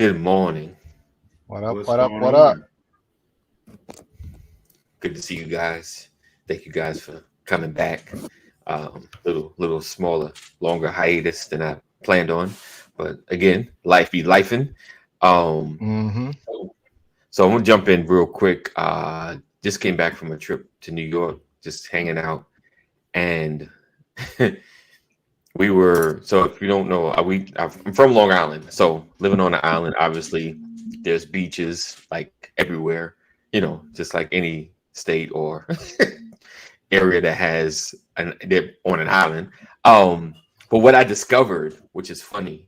Good morning. What up? What's What up? going What up? on? Good to see you guys. Thank you guys for coming back. Little smaller, longer hiatus than I planned on, but again, life be lifing. Um, Mm-hmm. so I'm gonna jump in real quick. Just came back from a trip to New York, just hanging out, and we were. So if you don't know, I'm from Long Island, so living on the island, obviously, there's beaches like everywhere. Just like any state or area that has they're on an island. Um, but what I discovered, which is funny,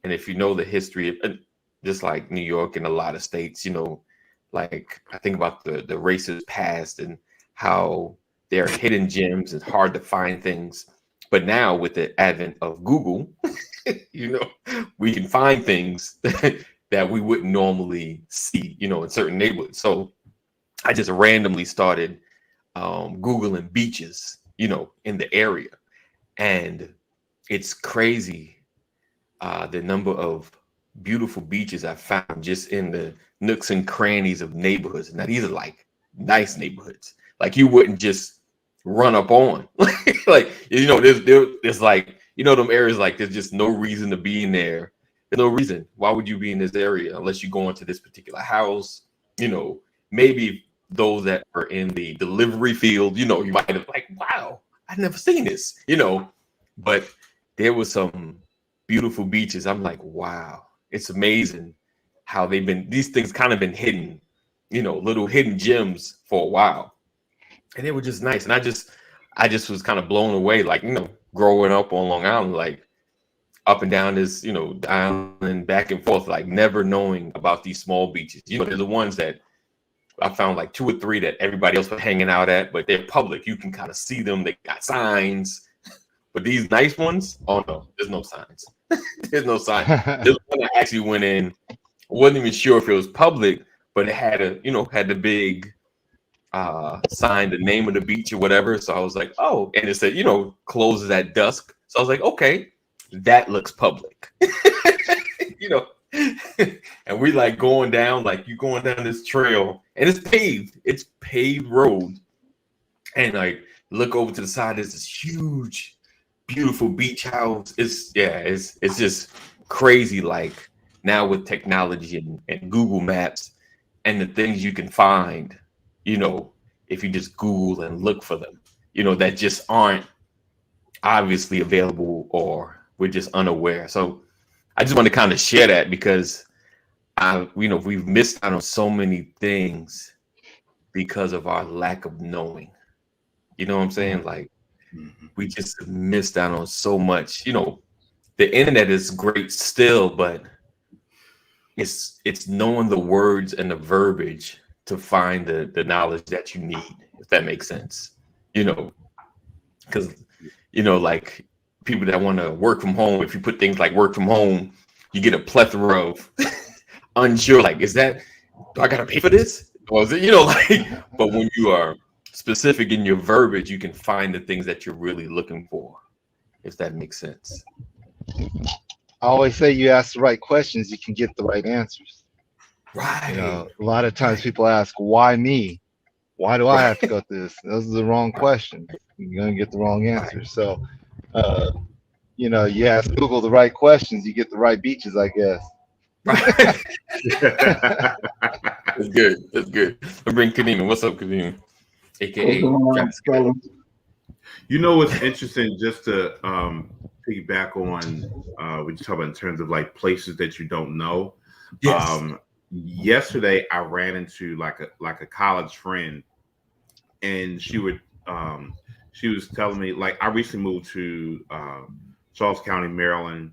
and if you know the history of just like New York and a lot of states, like I think about the racist past and how there are hidden gems and hard to find things. But now with the advent of Google, you we can find things that we wouldn't normally see, in certain neighborhoods. So I just randomly started Googling beaches, in the area. And it's crazy the number of beautiful beaches I found just in the nooks and crannies of neighborhoods. Now, these are like nice neighborhoods. Like you wouldn't just run up on. Like, there's like, them areas like there's just no reason to be in there. There's no reason. Why would you be in this area unless you go into this particular house? Maybe those that are in the delivery field, you might have like, wow, I've never seen this, but there was some beautiful beaches. I'm like, wow, it's amazing how these things kind of been hidden, little hidden gems for a while. And they were just nice. And I just was kind of blown away, like, growing up on Long Island, like up and down this, the island back and forth, like never knowing about these small beaches. They're the ones that I found like two or three that everybody else was hanging out at, but they're public. You can kind of see them. They got signs. But these nice ones, oh no, there's no signs. There's no sign. This one I actually went in, wasn't even sure if it was public, but it had had the big sign, the name of the beach or whatever. So I was like, oh, and it said, closes at dusk. So I was like, okay, that looks public. you know, and we like going down, like you going down this trail, and it's paved road, and like look over to the side, there's this huge, beautiful beach house. It's just crazy. Like now with technology and Google Maps and the things you can find, you know, if you just Google and look for them, that just aren't obviously available or we're just unaware. So I just want to kind of share that because we've missed out on so many things because of our lack of knowing. You know what I'm saying? Like Mhm. we just missed out on so much. The internet is great still, but it's knowing the words and the verbiage to find the knowledge that you need, if that makes sense. You know, because like people that want to work from home, if you put things like work from home, you get a plethora of unsure, like, is that, do I gotta pay for this? Or is it, like, but when you are specific in your verbiage, you can find the things that you're really looking for, if that makes sense. I always say you ask the right questions, you can get the right answers. Right, A lot of times right, people ask, why me? Why do I have to right, go through this? Those are the wrong questions. You're going to get the wrong right, answers. So, uh, you ask Google the right questions, you get the right beaches, I guess. right. That's good. That's good. I bring Kadeem. What's up, Kadeem? What's AKA going on, Travis Scott. fellas? You know what's interesting? Just to piggyback on what you talk about in terms of like places that you don't know. Yes. Yesterday, I ran into like a college friend, and she was telling me like I recently moved to Charles County, Maryland,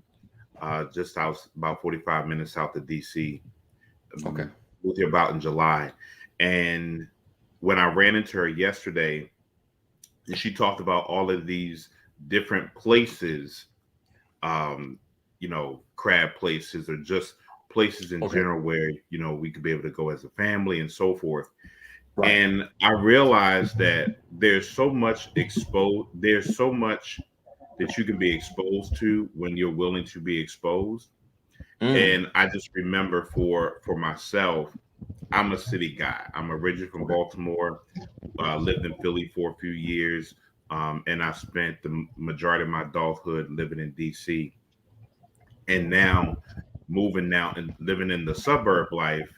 just south about 45 minutes south of DC. Okay. Moved here about in July, and when I ran into her yesterday, and she talked about all of these different places, um, crab places or just places in Okay. general where we could be able to go as a family and so forth. Right. And I realized that there's so much that you can be exposed to when you're willing to be exposed. And I just remember for myself, I'm a city guy. I'm originally from Baltimore. Lived in Philly for a few years, and I spent the majority of my adulthood living in DC. And now, moving now and living in the suburb life,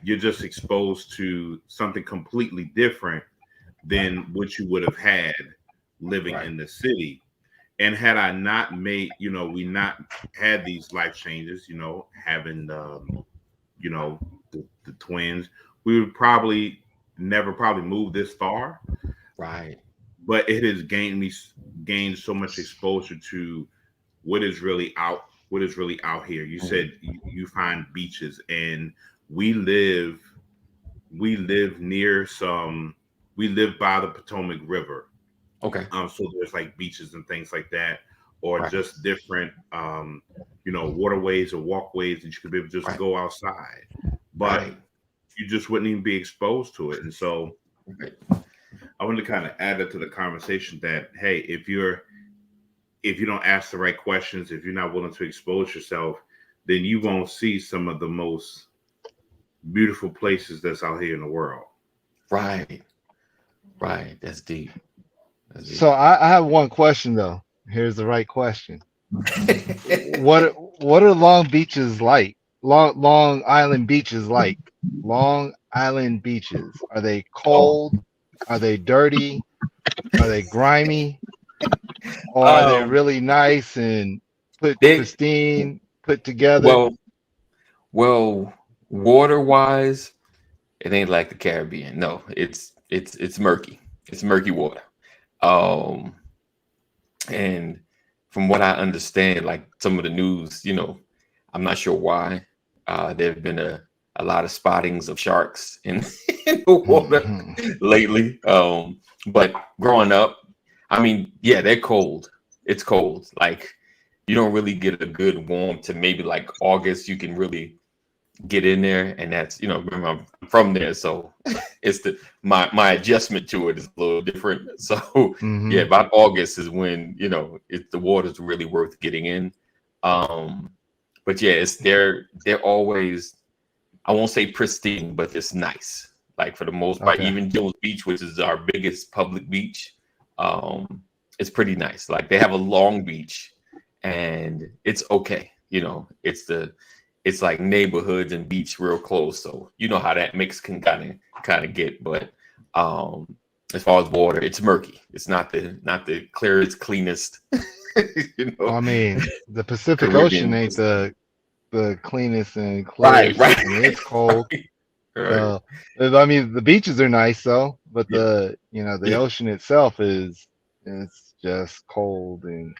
you're just exposed to something completely different than what you would have had living Right. in the city. And had I not made, we not had these life changes, having, you know, the twins, we would probably never probably move this far. Right. But it has gained so much exposure to what is really out here. You said you find beaches, and we live near some. We live by the Potomac River. Okay. So there's like beaches and things like that, or Right. just different, waterways or walkways that you could be able to just Right. go outside, but Right. you just wouldn't even be exposed to it. And so Right. I want to kind of add that to the conversation that, hey, if you don't ask the right questions, if you're not willing to expose yourself, then you won't see some of the most beautiful places that's out here in the world. Right. Right. That's deep. That's deep. So I have one question though. Here's the right question. What are Long Beaches like? Long Island beaches like? Long Island beaches. Are they cold? Are they dirty? Are they grimy? Or are they really nice and pristine, put together? Well, water wise, it ain't like the Caribbean. No, it's murky. It's murky water. And from what I understand, like some of the news, I'm not sure why. There have been a lot of spottings of sharks in the water lately. But growing up, I mean, yeah, they're cold. It's cold. Like you don't really get a good warm to maybe like August. You can really get in there, and that's remember I'm from there, so it's my adjustment to it is a little different. So yeah, about August is when the water's really worth getting in. But yeah, they're always, I won't say pristine, but it's nice. Like for the most part, even Jones Beach, which is our biggest public beach, it's pretty nice. Like they have a Long Beach, and it's okay. It's like neighborhoods and beach real close, so you know how that mix can kind of get. But as far as water, it's murky. It's not the clearest, cleanest. I mean, the Pacific Caribbean. Ocean ain't the cleanest and clearest. Right. I mean, it's cold. Right. I mean, the beaches are nice though, but the Yeah. ocean itself it's just cold and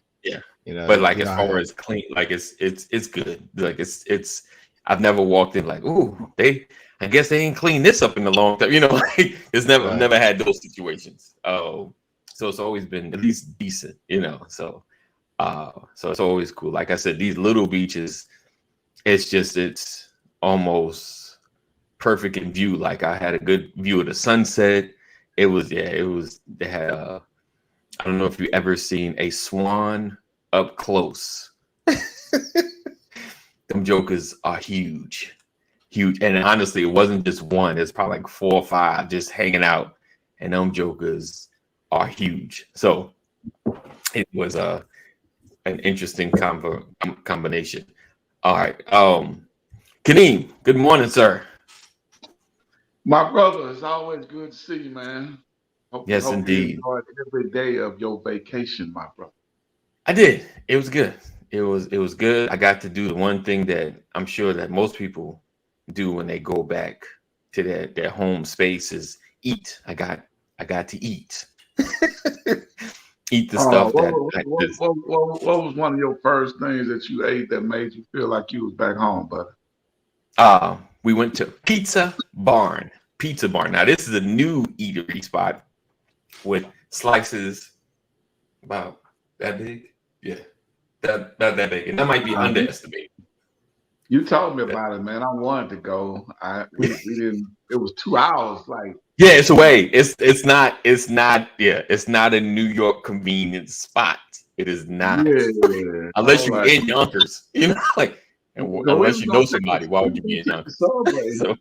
But like as far as clean, like it's good. Like it's I've never walked in like, ooh, I guess they ain't cleaned this up in a long time. Like it's never had those situations. So it's always been at least decent, So it's always cool. Like I said, these little beaches, it's almost perfect in view. Like I had a good view of the sunset. They had I don't know if you ever seen a swan up close. Them jokers are huge. And honestly, it wasn't just one. It's probably like 4 or 5 just hanging out, and them jokers are huge. So it was an interesting combination. All right. Kadeem, good morning, sir. My brother, it's always good to see you, man. Yes, hope indeed. You enjoyed every day of your vacation, my brother. I did. It was good. It was good. I got to do the one thing that I'm sure that most people do when they go back to their home space is eat. I got to eat. Eat the stuff What was one of your first things that you ate that made you feel like you was back home, buddy? We went to Pizza Barn. Now this is a new eatery spot with slices about that big. Yeah, not that big, and that might be underestimated. You told me about it, man. I wanted to go. We didn't. It was 2 hours. Like yeah, it's away. It's not. Yeah, it's not a New York convenience spot. It is not. Yeah. Unless you're in Yonkers, like unless you know somebody, why would you be in Yonkers? Subway, So,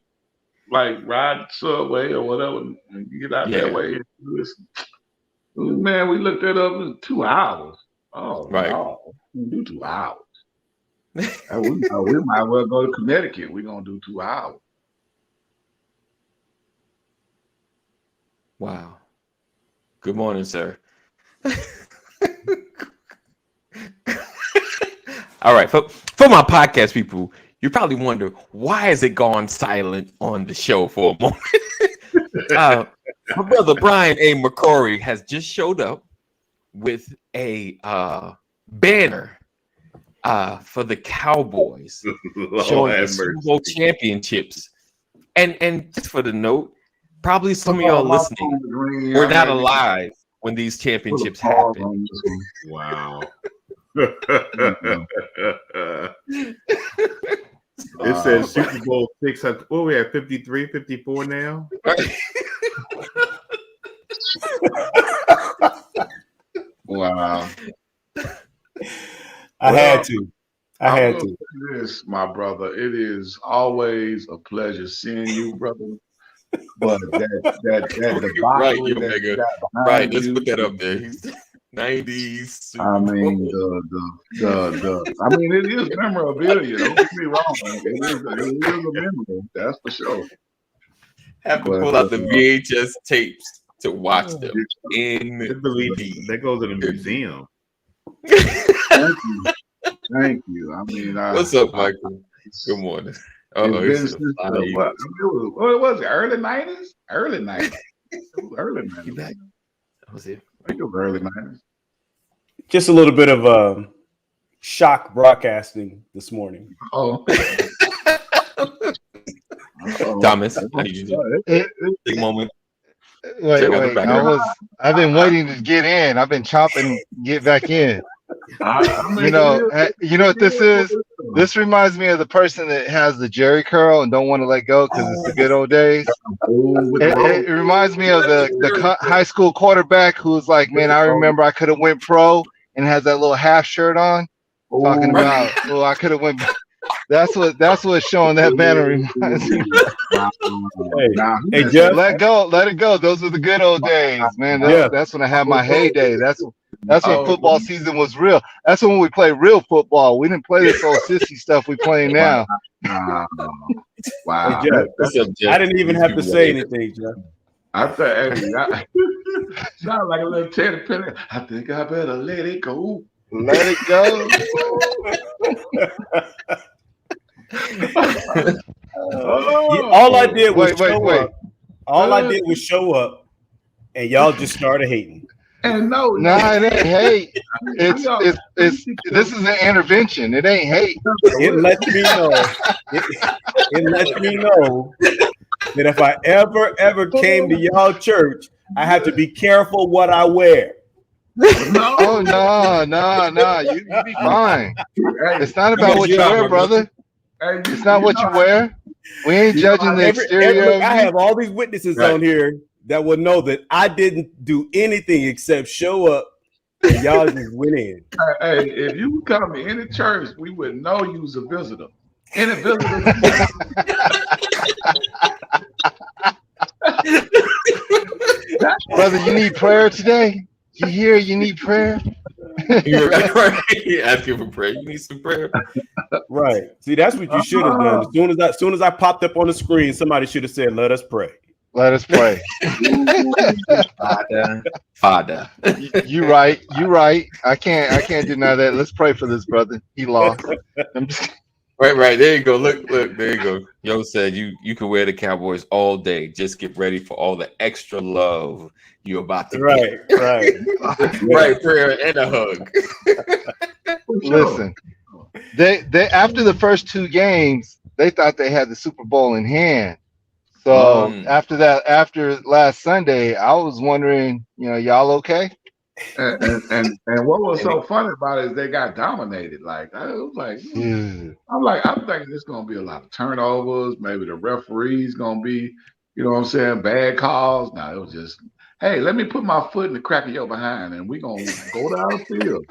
like ride Subway or whatever, and you get out Yeah. that way. Man, we looked that up. It was 2 hours. Oh Right. no, we do 2 hours. We might well go to Connecticut. We're gonna do 2 hours. wow. Good morning, sir. All right, for my podcast people, you probably wonder why has it gone silent on the show for a moment. My brother Brian A. McCrory has just showed up with a banner for the Cowboys showing the Super Bowl championships. And just for the note, probably some of y'all listening were not alive when these championships happened. Wow. It says Super Bowl 6. What we at 53, 54 now? Wow. I had to. This, my brother. It is always a pleasure seeing you, brother. But that Right, debacle you that nigga. you got behind Right, let's you, put that up there. 90s. I mean, I mean, it is memorabilia. Don't get me wrong. It is a memory. That's for sure. Have to pull out the VHS tapes to watch them in That goes in the museum. Thank you. I mean, What's up, Michael? Good morning. It's been since what? What was it? Early 90s? Early 90s. Early 90s. That was it. I think it was early 90s. Just a little bit of shock broadcasting this morning. Oh. Thomas, how did you do? Big moment. Wait. I've been waiting to get in. I've been chopping, get back in. You know what this is? This reminds me of the person that has the Jerry curl and don't want to let go because it's the good old days. It reminds me of the high school quarterback who's like, man, I remember I could have went pro and has that little half shirt on, talking about, oh, I could have went. That's what showing that banner reminds me. Hey, Jeff. Let it go. Those were the good old days, man. That's when I had my heyday. That's when football season was real. That's when we played real football. We didn't play this old sissy stuff we playing now. Wow. Hey, Jeff. I didn't even have to say anything, Jeff. I thought, sound like a little Teddy Penny. I think I better let it go. Let it go. All I did was show up. All I did was show up, and y'all just started hating. And no, it ain't hate. It's this is an intervention. It ain't hate. It lets me know. It lets me know that if I ever came to y'all church, I have to be careful what I wear. No. Oh no. You be fine. It's not about what you wear, brother. It's not what you wear. We ain't judging the exterior. I have all these witnesses on here that will know that I didn't do anything except show up, and y'all just went in. Hey, if you come to any church, we would know you was a visitor. Any visitor. Brother, you need prayer today? You hear you need prayer? You're asking for prayer. You need some prayer. Right. See, that's what you should have done. As soon as I popped up on the screen, somebody should have said, "Let us pray." Let us pray. Father. You right. I can't deny that. Let's pray for this brother. He lost. Right. There you go. Look, there you go. Yo said you can wear the Cowboys all day. Just get ready for all the extra love you're about to get. Right. Prayer and a hug. Listen, they after the first two games, they thought they had the Super Bowl in hand. So after last Sunday, I was wondering, y'all okay? And what was so funny about it is they got dominated. Like I was like, I'm thinking it's gonna be a lot of turnovers. Maybe the referee's gonna be, bad calls. No, it was just, hey, let me put my foot in the crack of your behind, and we're gonna go down the field.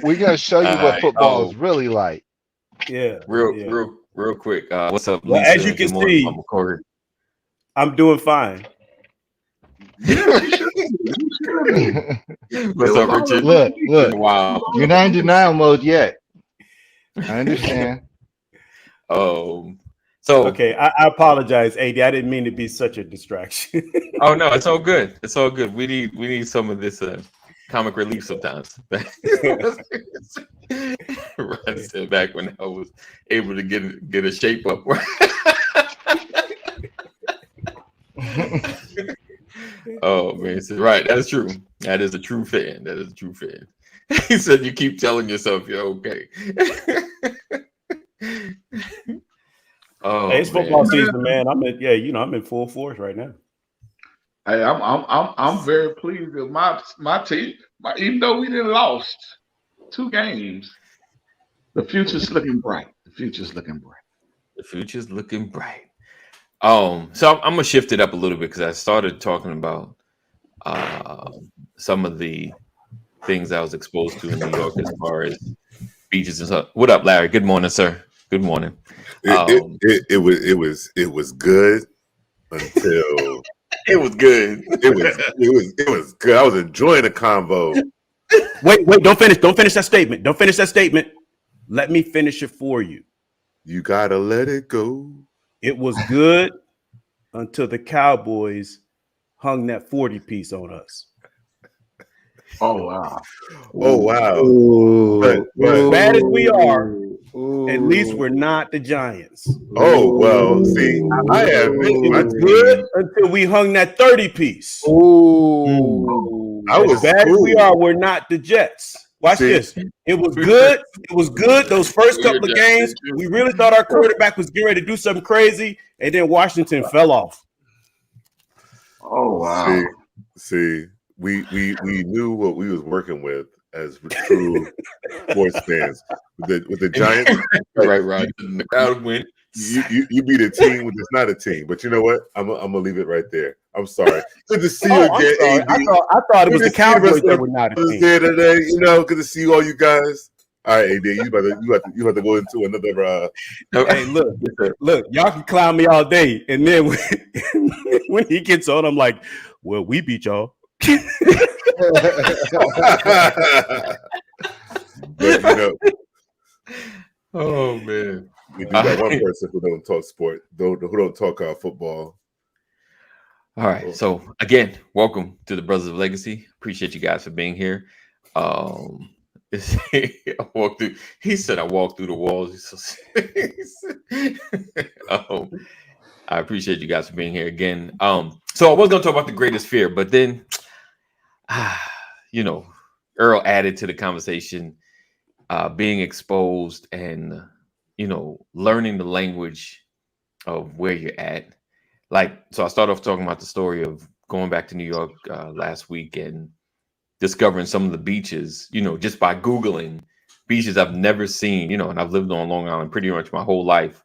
We're gonna show you what Alright, football is really like. Yeah. Real, yeah. real quick. What's up, Well, Lisa? as you can Good morning, see- Mama Corey. I'm doing fine. Yeah, he should be. He should be. What's up, Richard? Look, Wow. you're not in denial mode yet. I understand. So Okay, I apologize, AD. I didn't mean to be such a distraction. oh no, it's all good. It's all good. We need some of this comic relief sometimes. Ron said back when I was able to get a shape up. Oh man, so, right. That's true. That is a true fan. That is a true fan. He said you keep telling yourself you're okay. Oh, Hey, it's football season, man. I'm in full force right now. Hey, I'm very pleased with my team. Even though we didn't lost 2 games, the future's looking bright. The future's looking bright. The future's looking bright. So I'm gonna shift it up a little bit because I started talking about some of the things I was exposed to in New York as far as beaches and stuff. What up, Larry? Good morning, sir. Good morning. It was good until It was good. it was good. I was enjoying the convo. Wait, don't finish that statement. Don't finish that statement. Let me finish it for you. You gotta let it go. It was good until the Cowboys hung that 40 piece on us. Oh wow. Oh wow. But As bad as we are, at least we're not the Giants. oh well, see, I admit It my was good until we hung that 30 piece. I was As bad as we cool. are, we're not the Jets. Watch See? this. It was good. It was good. Those first couple of games, we really thought our quarterback was getting ready to do something crazy, and then Washington fell off. Oh wow. See, we knew what we was working with as true sports fans. With the Giants, right. The crowd went. you beat a team that's not a team. But you know what? I'm gonna leave it right there. I'm sorry. Good to see you Oh, I'm again, sorry. AD. I thought it was Good the to see you Cowboys rest that of were not a the team. day today. You know, good to see all you guys. All right, AD, you have to go into another. Hey, look, y'all can clown me all day, and then when he gets on, I'm like, well, we beat y'all. But you know, Oh man. we do got one person who don't talk sport, who don't talk football. All right. So again, welcome to the Brothers of Legacy. Appreciate you guys for being here. I walked through. He said I walked through the walls. I appreciate you guys for being here again. So I was going to talk about the greatest fear, but then, Earl added to the conversation, being exposed and learning the language of where you're at. So I started off talking about the story of going back to New York last week and discovering some of the beaches, just by Googling beaches I've never seen, and I've lived on Long Island pretty much my whole life.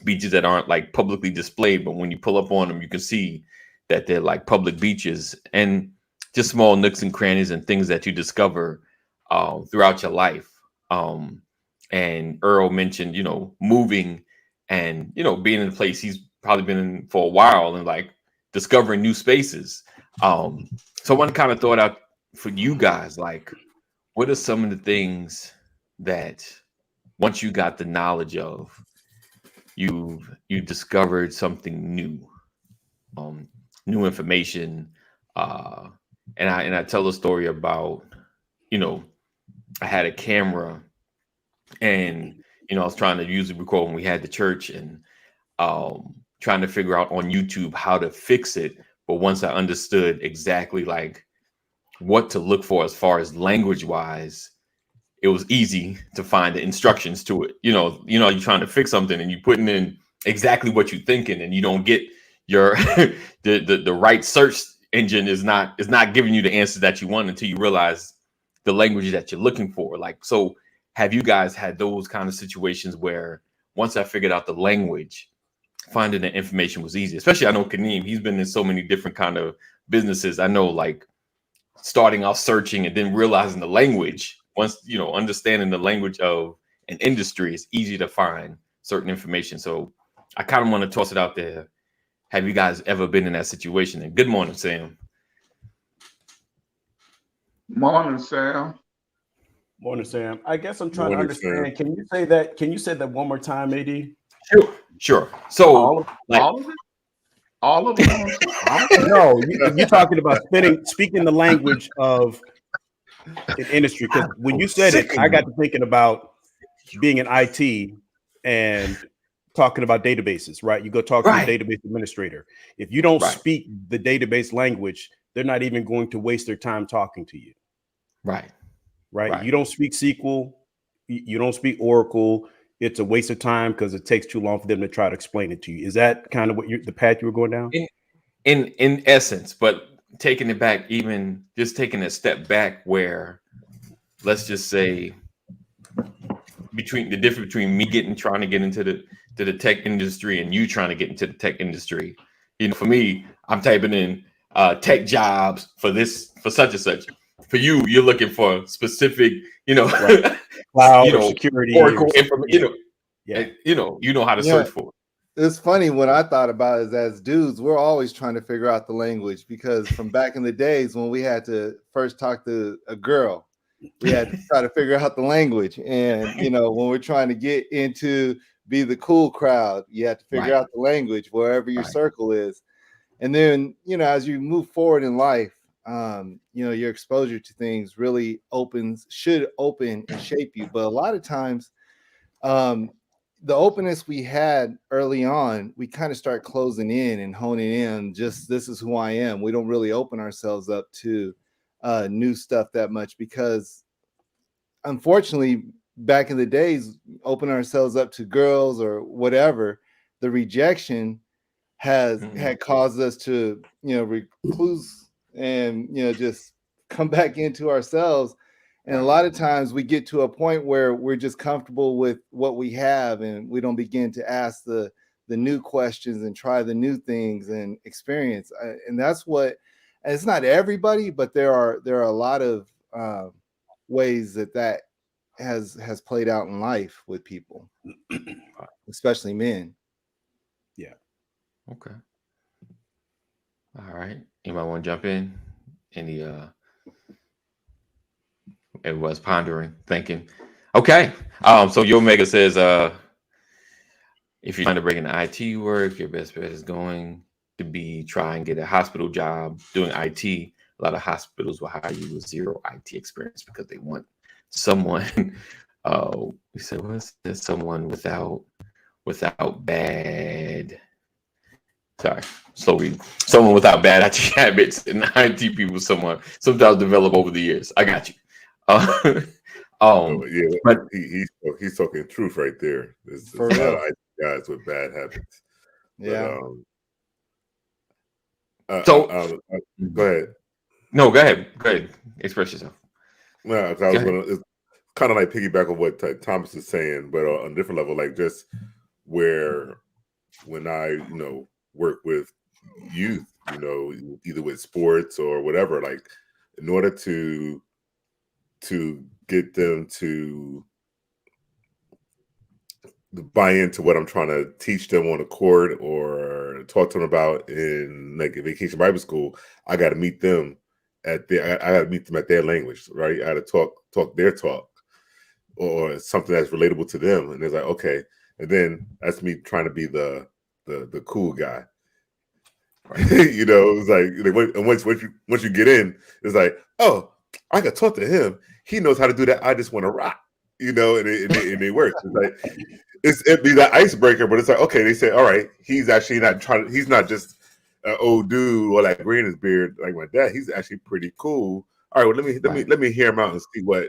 Beaches that aren't like publicly displayed, but when you pull up on them, you can see that they're like public beaches and just small nooks and crannies and things that you discover throughout your life. And Earl mentioned, moving and, being in a place he's probably been in for a while and like discovering new spaces. So one kind of thought out for you guys, like, what are some of the things that once you got the knowledge of, you discovered something new, new information. And I tell a story about, I had a camera and, I was trying to use it record when we had the church and trying to figure out on YouTube how to fix it. But once I understood exactly like what to look for as far as language wise, it was easy to find the instructions to it. You're trying to fix something and you're putting in exactly what you're thinking and you don't get your the right search engine is not giving you the answer that you want until you realize the language that you're looking for. Like, so have you guys had those kind of situations where once I figured out the language, finding the information was easy? Especially I know Kaneem, he's been in so many different kind of businesses. I know like starting off searching and then realizing the language once understanding the language of an industry, it's easy to find certain information. So I kind of want to toss it out there. Have you guys ever been in that situation? And good morning, Sam. Morning, Sam. Morning, Sam. I guess I'm trying to Morning, understand. Sam. Can you say that? Can you say that one more time, AD? Sure. So All like, All of it? All of them? No, you're talking about speaking the language of an industry. Because when you said it, I got to thinking about being in IT and talking about databases, right? You go talk to a database administrator. If you don't speak the database language, they're not even going to waste their time talking to you. Right. You don't speak SQL, you don't speak Oracle. It's a waste of time because it takes too long for them to try to explain it to you. Is that kind of what the path you were going down? In essence, but taking it back, even just taking a step back, where let's just say between the difference between me trying to get into the tech industry and you trying to get into the tech industry. For me, I'm typing in tech jobs for such and such. For you, you're looking for specific, cloud or security, Oracle information. You know how to search for it. It's funny when I thought about it as dudes, we're always trying to figure out the language, because from back in the days when we had to first talk to a girl, we had to try to figure out the language. And when we're trying to get into be the cool crowd, you have to figure out the language wherever your circle is. And then as you move forward in life, your exposure to things really should open and shape you. But a lot of times, the openness we had early on, we kind of start closing in and honing in. Just, this is who I am. We don't really open ourselves up to new stuff that much, because unfortunately, back in the days, open ourselves up to girls or whatever, the rejection had caused us to recluse and just come back into ourselves. And a lot of times we get to a point where we're just comfortable with what we have, and we don't begin to ask the new questions and try the new things and experience. And that's and it's not everybody, but there are a lot of ways that has played out in life with people, especially men. Yeah. Okay. All right. Anybody want to jump in? Everyone's pondering, thinking. Okay. So Yo Mega says, if you're trying to break into IT work, your best bet is going to be try and get a hospital job doing IT. A lot of hospitals will hire you with zero IT experience because they want someone. We said, what's this? Someone without bad. Sorry, slowly. Someone without bad IT habits, and IT people sometimes develop over the years. I got you. But he's talking truth right there. There's a lot of IT guys with bad habits. Yeah. Go ahead. No, go ahead. Go ahead. Express yourself. No, I was it's kind of like piggyback on what Thomas is saying, but on a different level, like just where when I work with youth, either with sports or whatever, like in order to get them to buy into what I'm trying to teach them on the court or talk to them about in like a Vacation Bible School, I got to meet them at their language, right? I got to talk their talk or something that's relatable to them. And it's like, okay. And then that's me trying to be the cool guy. Right. It's like once you get in, it's like, oh, I got to talk to him. He knows how to do that. I just want to rock, and it works. It's like it'd be that icebreaker, but it's like, okay, they say, all right, he's actually he's not just an old dude or like green his beard like my dad. He's actually pretty cool. All right, well, let me hear him out and see what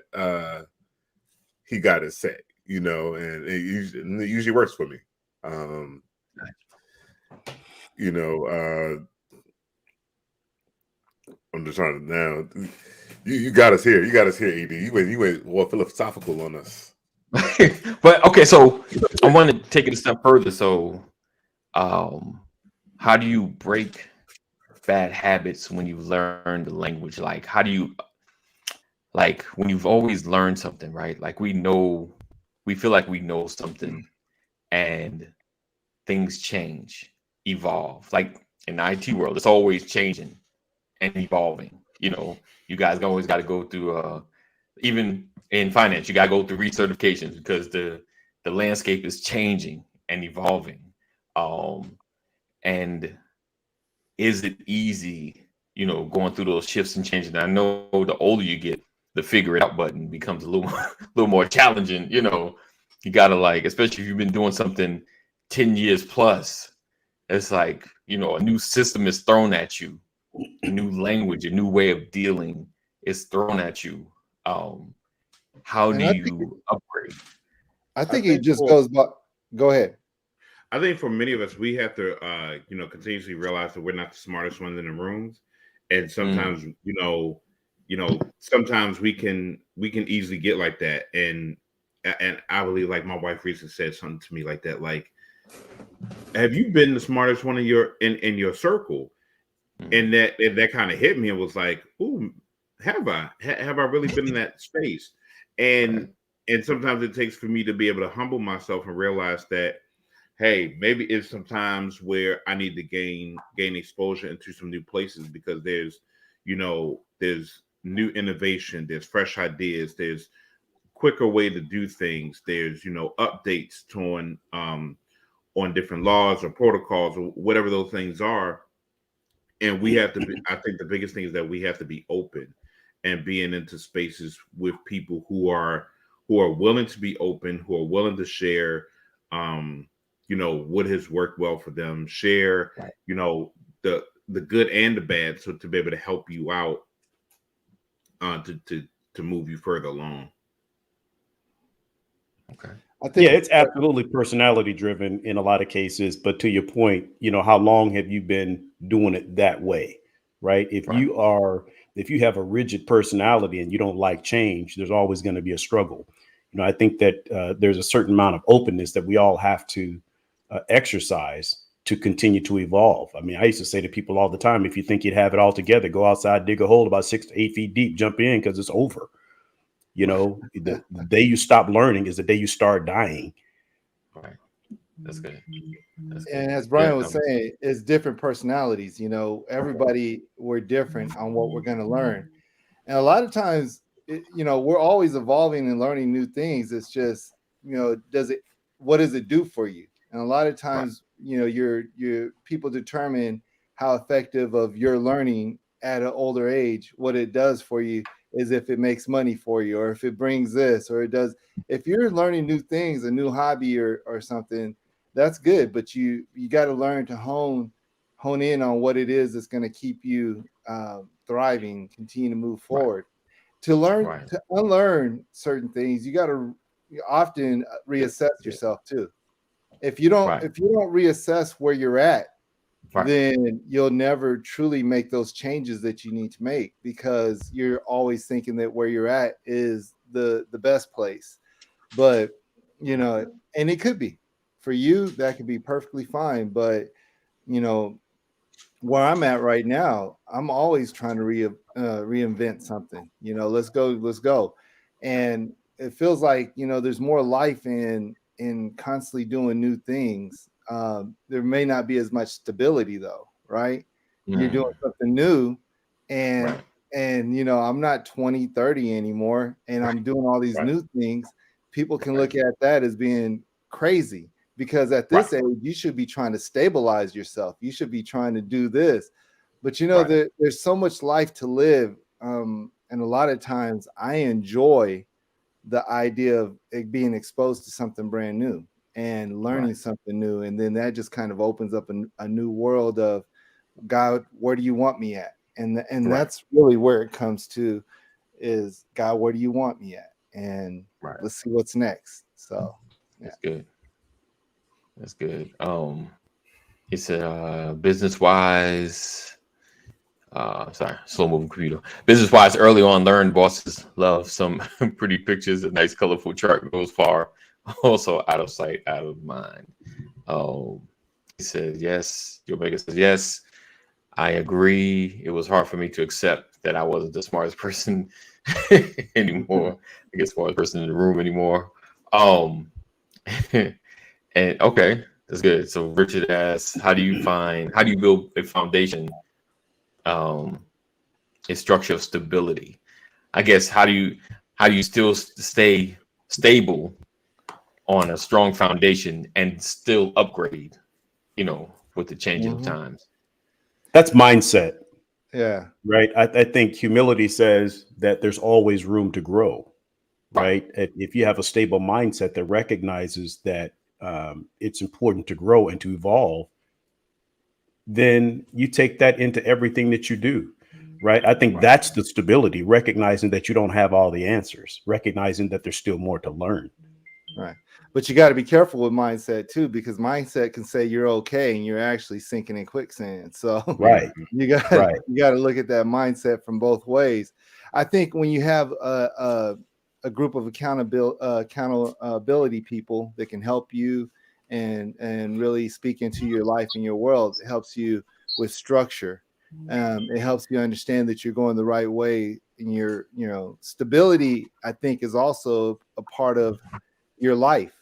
he got to say, and it usually works for me. I'm just trying to now. You got us here. You got us here, ED. You went more philosophical on us. But okay, so I want to take it a step further. So, how do you break bad habits when you learn the language? Like, how do you? like when you've always learned something, right? Like we feel like we know something, and things change, evolve. Like in the IT world, it's always changing and evolving. You know, you guys always got to go through even in finance, you got to go through recertifications because the landscape is changing and evolving. Um, and is it easy, you know, going through those shifts and changes? And I know the older you get, the figure it out button becomes a little little more challenging. You know, you gotta like, especially if you've been doing something 10 years plus, it's like, you know, a new system is thrown at you, a new language, a new way of dealing is thrown at you. How And do you upgrade? I think it think just for- goes by. Go ahead. I think for many of us, we have to, continuously realize that we're not the smartest ones in the rooms, and sometimes, sometimes we can easily get like that, and I believe, like my wife recently said something to me like that, like, have you been the smartest one in your circle? And that kind of hit me and was like, ooh, have I really been in that space? And sometimes it takes for me to be able to humble myself and realize that, hey, maybe it's some times where I need to gain exposure into some new places, because there's new innovation, there's fresh ideas, there's quicker way to do things, there's updates on different laws or protocols or whatever those things are. And we have to be, I think the biggest thing is that we have to be open and being into spaces with people who are willing to be open, who are willing to share what has worked well for them, share the good and the bad, so to be able to help you out, to move you further along. Okay. I think Yeah, it's absolutely personality driven in a lot of cases. But to your point, how long have you been doing it that way, right? If you have a rigid personality and you don't like change, there's always going to be a struggle. I think that there's a certain amount of openness that we all have to exercise to continue to evolve. I mean, I used to say to people all the time, if you think you'd have it all together, go outside, dig a hole about 6 to 8 feet deep, jump in, because it's over. The day you stop learning is the day you start dying. Right. That's good. And as Brian was saying, it's different personalities. Everybody, we're different on what we're going to learn. And a lot of times, we're always evolving and learning new things. It's just, what does it do for you? And a lot of times, your people determine how effective of your learning at an older age, what it does for you is if it makes money for you, or if it brings this, or it does. If you're learning new things, a new hobby or something, that's good. But you got to learn to hone in on what it is that's going to keep you thriving, continue to move forward. To learn, to unlearn certain things, you got to often reassess yourself too. If you don't reassess where you're at, then you'll never truly make those changes that you need to make, because you're always thinking that where you're at is the best place. But and it could be for you, that could be perfectly fine. But where I'm at right now, I'm always trying to reinvent something. Let's go. And it feels like there's more life in constantly doing new things. There may not be as much stability though, right? You're doing something new, and I'm not 20, 30 anymore, and I'm doing all these new things. People can look at that as being crazy, because at this age, you should be trying to stabilize yourself. You should be trying to do this. But there's so much life to live. And a lot of times I enjoy the idea of it being exposed to something brand new and learning something new. And then that just kind of opens up a new world of, God, where do you want me at? And that's really where it comes to, is, God, where do you want me at? And let's see what's next. So that's good. That's good. It's a business wise. Slow moving computer. Business wise, early on, learn bosses love some pretty pictures. A nice, colorful chart goes far. Also, out of sight, out of mind. He said, yes. Joe Baker says, yes, I agree. It was hard for me to accept that I wasn't the smartest person anymore. I guess smartest person in the room anymore. Um, and okay, that's good. So Richard asks, how do you build a foundation, um, a structure of stability? I guess how do you still stay stable on a strong foundation and still upgrade, with the changing of Mhm. times? That's mindset, Yeah. right? I think humility says that there's always room to grow, right? If you have a stable mindset that recognizes that it's important to grow and to evolve, then you take that into everything that you do, right? I think that's the stability, recognizing that you don't have all the answers, recognizing that there's still more to learn. Right. But you got to be careful with mindset too, because mindset can say you're okay and you're actually sinking in quicksand. So Right. you got Right. you got to look at that mindset from both ways. I think when you have a group of accountability people that can help you and really speak into your life and your world, it helps you with structure. It helps you understand that you're going the right way, and your stability, I think, is also a part of your life.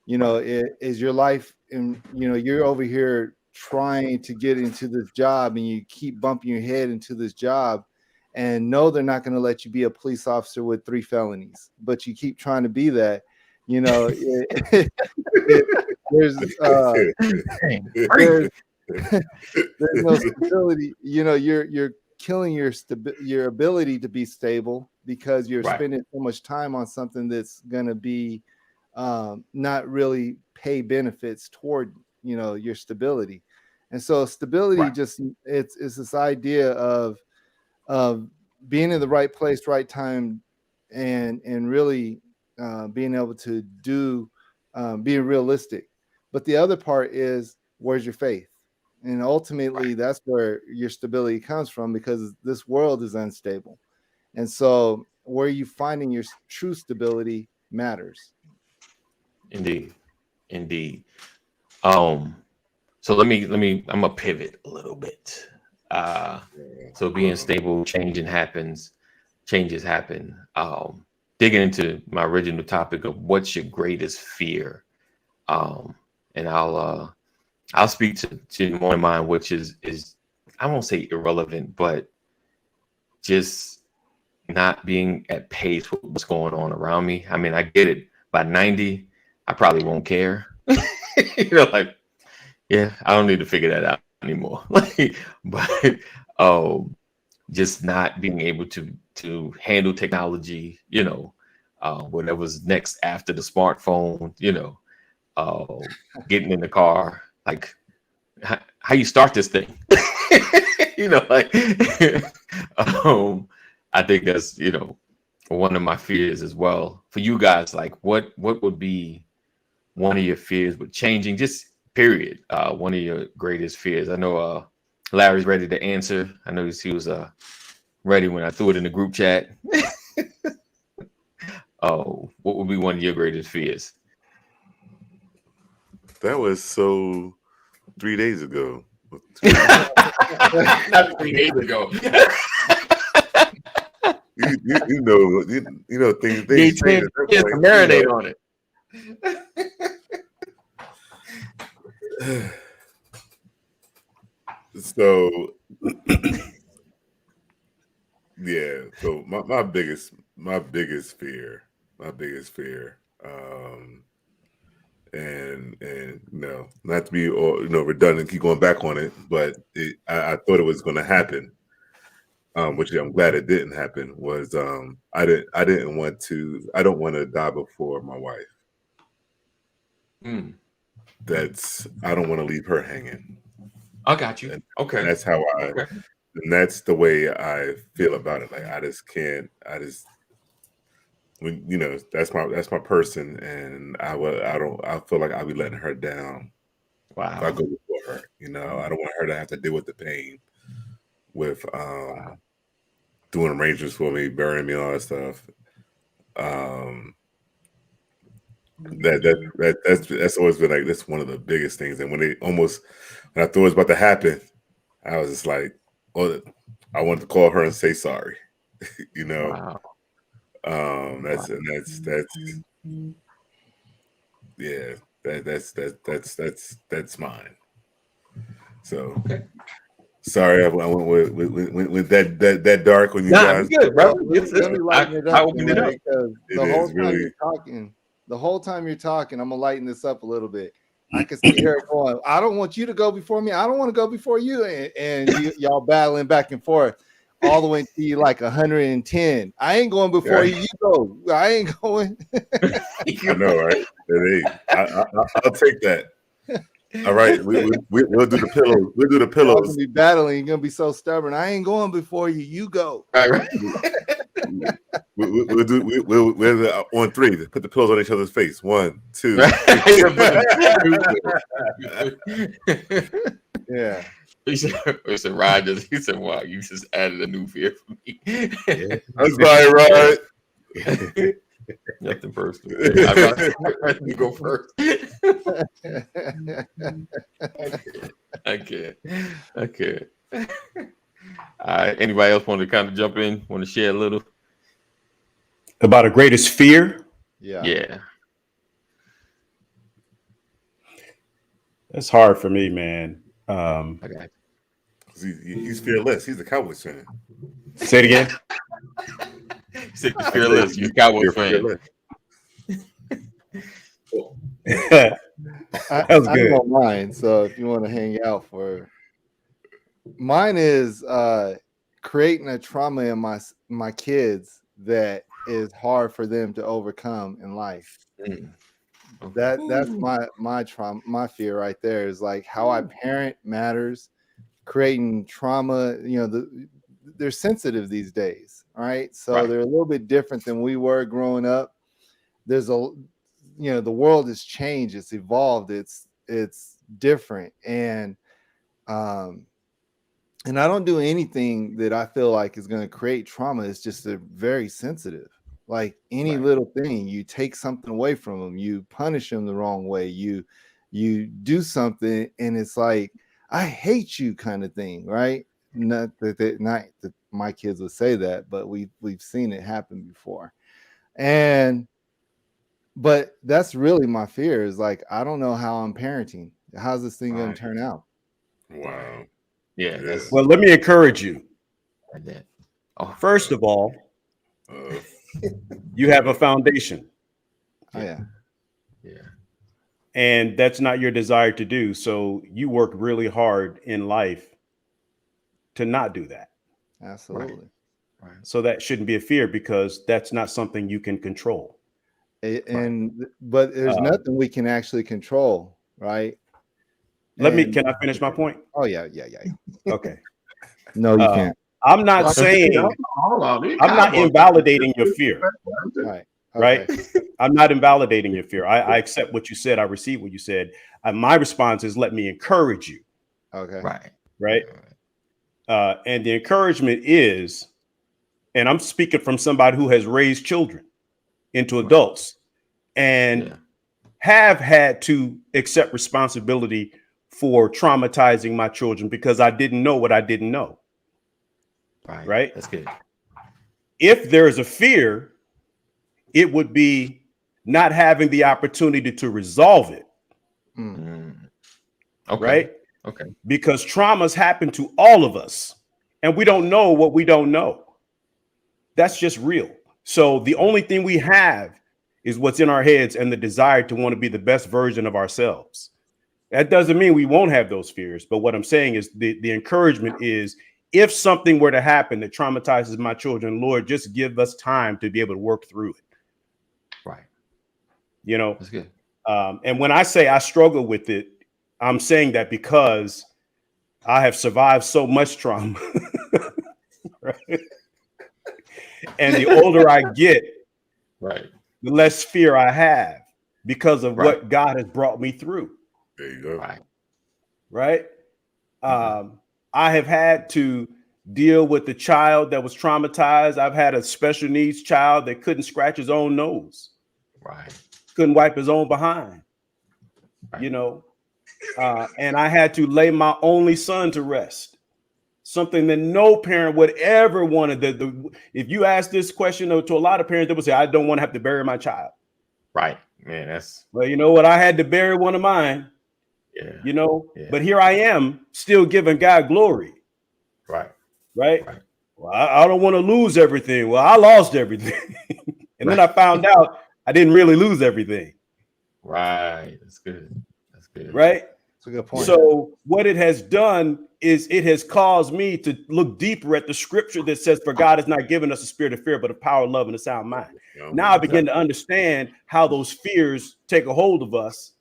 It is your life, and you're over here trying to get into this job, and you keep bumping your head into this job, and no, they're not going to let you be a police officer with 3 felonies, but you keep trying to be that. There's there's no stability. You're killing your ability to be stable because you're Right. spending so much time on something that's going to be not really pay benefits toward your stability. And so stability Right. just it's this idea of being in the right place, right time, and really being able to do being realistic. But the other part is, where's your faith? And ultimately, that's where your stability comes from, because this world is unstable. And so where you finding your true stability matters. Indeed. So let me I'm gonna pivot a little bit. So being stable, changes happen. Digging into my original topic of what's your greatest fear. And I'll speak to one of mine, which is I won't say irrelevant, but just not being at pace with what's going on around me. I mean, I get it. By 90, I probably won't care. Like, yeah, I don't need to figure that out anymore. But just not being able to handle technology, whatever's next after the smartphone, getting in the car, like how you start this thing. Like I think that's one of my fears as well. For you guys, like what would be one of your fears with changing, just period, one of your greatest fears? I know Larry's ready to answer. I know he was ready when I threw it in the group chat. Oh, what would be one of your greatest fears? That was so 3 days ago. Not 3 days ago. you know things Need 10 change at that years to point, marinate on it. So yeah, so my biggest fear, and not to be redundant, keep going back on it, but I thought it was going to happen, which I'm glad it didn't happen. Was I don't want to die before my wife. I don't want to leave her hanging. I got you. Okay. And that's how and that's the way I feel about it. Like I just can't. When that's my person, and I feel like I'll be letting her down. Wow. If I go before her, I don't want her to have to deal with the pain with doing arrangements for me, burying me, all that stuff. That's always been like, that's one of the biggest things. And when I thought it was about to happen, I was just like, oh, I wanted to call her and say sorry. You know, Wow. that's yeah, that's mine. So sorry, I went with that dark on you Nah, guys. you good, brother. Let me lighten it I up, opened it up. because It the whole is time really- you're talking, I'm gonna lighten this up a little bit. I can see her going, I don't want you to go before me. I don't want to go before you. And y'all battling back and forth all the way to you like 110. I ain't going before you. You go. I ain't going. I know, right? I'll take that. All right, we'll do the pillows. We'll do the Y'all pillows. gonna be battling. You're gonna be so stubborn. I ain't going before you. You go. All right. We'll do on three. Put the pillows on each other's face. 1, 2. Yeah. He said, Rod, he said, wow, you just added a new fear for me. I'm sorry, Rod. Nothing personal. You go first. Okay. Anybody else want to kind of jump in? Want to share a little? About a greatest fear? Yeah. That's hard for me, man. Okay. He's fearless. He's a Cowboys fan. Say it again. He said, "You're fearless. You're a Cowboys fan." Fearless. That was I good. don't mind. So if you want to hang out for mine is creating a trauma in my kids that is hard for them to overcome in life. Mm. Okay. That's my trauma, my fear right there is like how I parent matters. Creating trauma, they're sensitive these days, right? So Right. they're a little bit different than we were growing up. There's the world has changed, it's evolved, it's different, and I don't do anything that I feel like is going to create trauma. It's just a very sensitive. Like any Right. little thing, you take something away from them, you punish them the wrong way, you do something, and it's like, I hate you kind of thing, right? Not that my kids would say that, but we've seen it happen before. But that's really my fear is like, I don't know how I'm parenting. How's this thing going Right. to turn out? Wow. Yeah. That's Well, let me encourage you. like that. Oh, First of all, Uh, you have a foundation, Oh yeah. yeah. and that's not your desire to do. So you work really hard in life to not do that. Absolutely. Right. So that shouldn't be a fear because that's not something you can control. But there's nothing we can actually control, right? Can I finish my point? Oh yeah. Okay. No, you can't. I'm not saying, Hold on, these I'm not Cowboys- invalidating your fear, Right. right? Okay. I'm not invalidating your fear. I accept what you said. I receive what you said. My response is, let me encourage you, Okay. Right. right? And the encouragement is, and I'm speaking from somebody who has raised children into adults and Yeah. have had to accept responsibility for traumatizing my children because I didn't know what I didn't know. Right? That's good. If there's a fear, it would be not having the opportunity to resolve it, Mm. Okay. right? Okay. Because traumas happen to all of us and we don't know what we don't know. That's just real. So the only thing we have is what's in our heads and the desire to want to be the best version of ourselves. That doesn't mean we won't have those fears. But what I'm saying is the encouragement is, if something were to happen that traumatizes my children, Lord, just give us time to be able to work through it. Right. That's good. And when I say I struggle with it, I'm saying that because I have survived so much trauma. Right? And the older I get, right, the less fear I have because of what God has brought me through. There you go. Right. I have had to deal with the child that was traumatized. I've had a special needs child that couldn't scratch his own nose. Right. Couldn't wipe his own behind. Right. And I had to lay my only son to rest something that no parent would ever want to. If you ask this question to a lot of parents, they would say, I don't want to have to bury my child. Right. Man, that's Well, you know what? I had to bury one of mine, yeah. you know, Yeah. but here I am still giving God glory. Right. Right. Right. Well, I don't want to lose everything. Well, I lost everything. And then I found out I didn't really lose everything. Right. That's good. That's good. Right. That's a good point. So what it has done is it has caused me to look deeper at the scripture that says, for God has not given us a spirit of fear, but of power, love, and a sound mind. Now I begin to understand how those fears take a hold of us.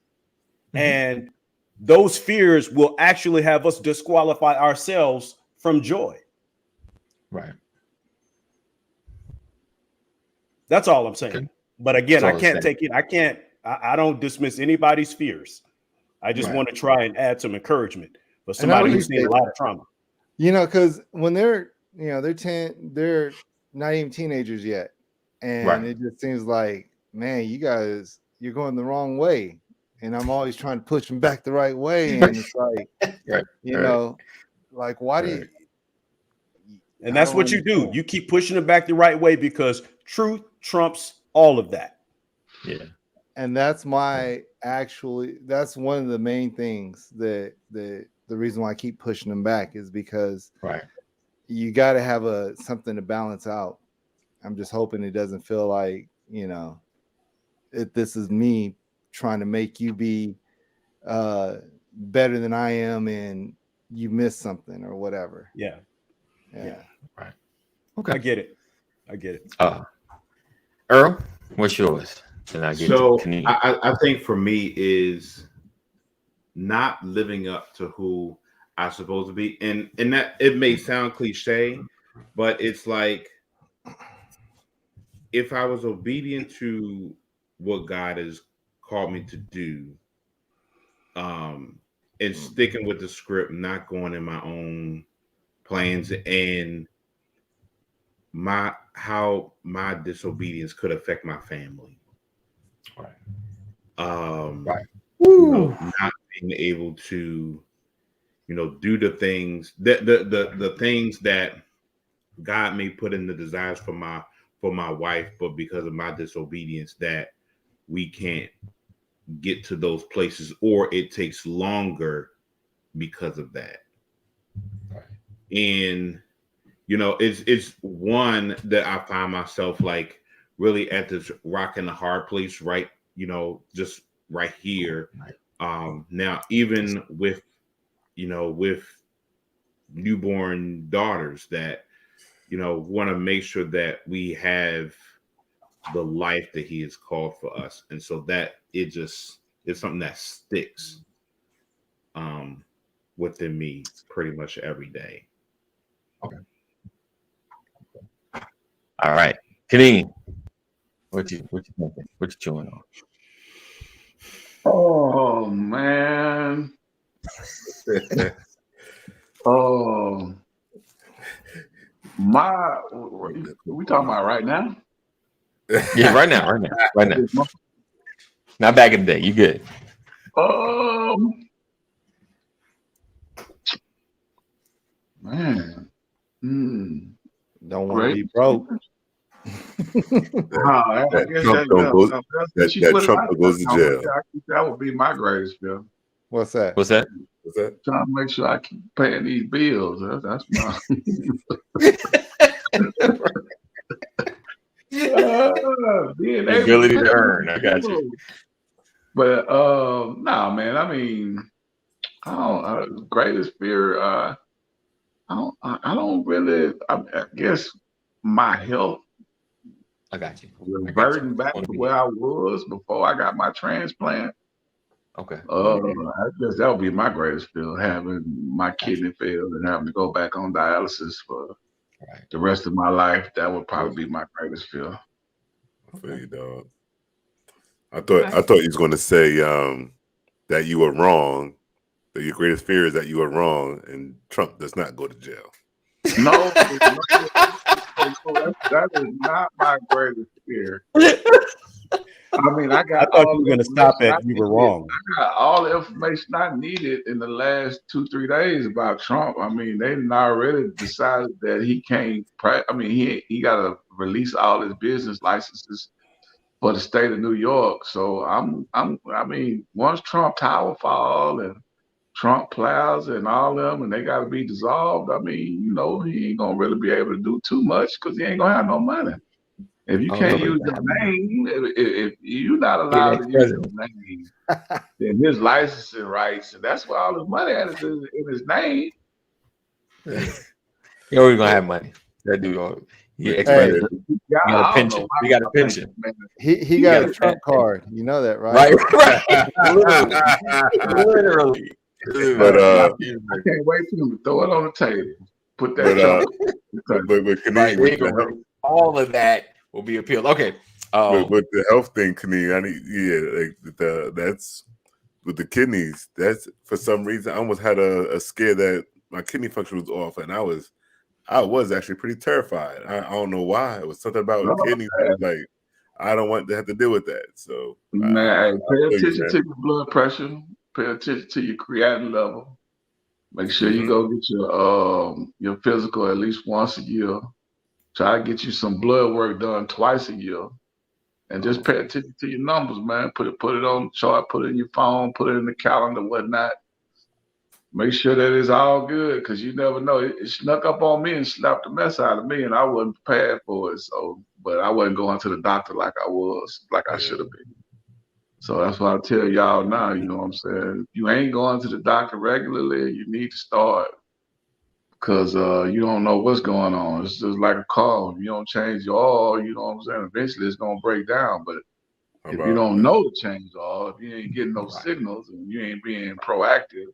And those fears will actually have us disqualify ourselves from joy. Right. That's all I'm saying. Okay. But again, That's I all I'm can't saying. take it. I don't dismiss anybody's fears. I just Right. want to try and add some encouragement for And I somebody would who's say- seen a lot of trauma. You know, because when they're, you know, they're not even teenagers yet, and Right. it just seems like, man, you're going the wrong way, and I'm always trying to push them back the right way, and it's like, Right. you Right. know, like why do you? And I that's don't what you do. understand. You keep pushing it back the right way because truth trumps all of that. Yeah. And that's that's one of the main things that the reason why I keep pushing them back is because Right. you got to have something to balance out. I'm just hoping it doesn't feel like, you know, this is me trying to make you be better than I am and you missed something or whatever. Yeah. Yeah. Right. I Okay. get it. I get it. Earl, what's yours? And I get So to Kanini. I think for me is not living up to who I'm supposed to be, and that it may sound cliche, but it's like if I was obedient to what God has called me to do, and sticking with the script, not going in my own plans, and how my disobedience could affect my family. Right. Right. Woo. Not being able to, do the things the things that God may put in the desires for my wife, but because of my disobedience, that we can't get to those places, or it takes longer because of that. Right. And it's one that I find myself like really at this rock and a hard place, right? Just right here. Now, even with newborn daughters that, want to make sure that we have the life that he has called for us. And so that it's something that sticks within me pretty much every day. Okay. All right. Kanini, what you thinking? What you chewing on? Oh man. Oh, we talking about right now? Yeah, right now. Not back in the day. You good? Man. Don't want to be Great. broke. I guess Trump don't go- that Trump goes to jail. That would be my greatest fear. What's that? What's that? What's that? Trying to make sure I keep paying these bills. That's my The ability to earn. I got you. But nah, man. I mean, I don't. Greatest fear. I don't really. I guess my health I got you. reverting back to where I was before I got my transplant. Okay. I guess that would be my greatest fear, having my kidney failed and having to go back on dialysis for the rest of my life. That would probably be my greatest fear. I feel you, dog. I thought you was going to say that you were wrong. That your greatest fear is that you were wrong, and Trump does not go to jail. No, that is not my greatest fear. I mean, I I got thought you all were the going to stop information at I you were needed. wrong. I got all the information I needed in the last 2-3 days about Trump. I mean, they already decided that he can't. I mean, he got to release all his business licenses for the state of New York. So I mean, once Trump Tower fall and Trump Plaza and all them, and they got to be dissolved. I mean, you know, he ain't gonna really be able to do too much because he ain't gonna have no money. If you I don't know can't if he's use gonna your have money. name, if you're not He an allowed to use your ex-president. name, then his licensing rights, and that's where all his money at is in his name. He always gonna have money. That dude, he Hey, ex-president. Yeah, He got a I don't know pension. why He got a I think, pension. man, He got got a a Trump pension. card. You know that, right? Right. Literally. But I can't wait for him to throw it on the table. Put that But, Trump. but Kaneem, Right, with they the gonna health, really- all of that will be appealed. Okay. with the health thing, Kaneem, I need that's with the kidneys. That's for some reason I almost had a scare that my kidney function was off, and I was actually pretty terrified. I don't know why. It was something about kidneys. Like I don't want to have to deal with that. So Man, pay feel you, attention man. to your blood pressure. Pay attention to your creatinine level. Make sure you go get your physical at least once a year. Try to get you some blood work done twice a year. And just pay attention to your numbers, man. Put it on the chart, put it in your phone, put it in the calendar, whatnot. Make sure that it's all good, because you never know. It snuck up on me and slapped the mess out of me, and I wasn't prepared for it. So, but I wasn't going to the doctor like I should have been. So that's why I tell y'all now, you know what I'm saying? You ain't going to the doctor regularly, you need to start, because you don't know what's going on. It's just like a car. If you don't change your oil, you know what I'm saying? Eventually it's going to break down. But if you don't know to change the oil, if you ain't getting no signals and you ain't being proactive,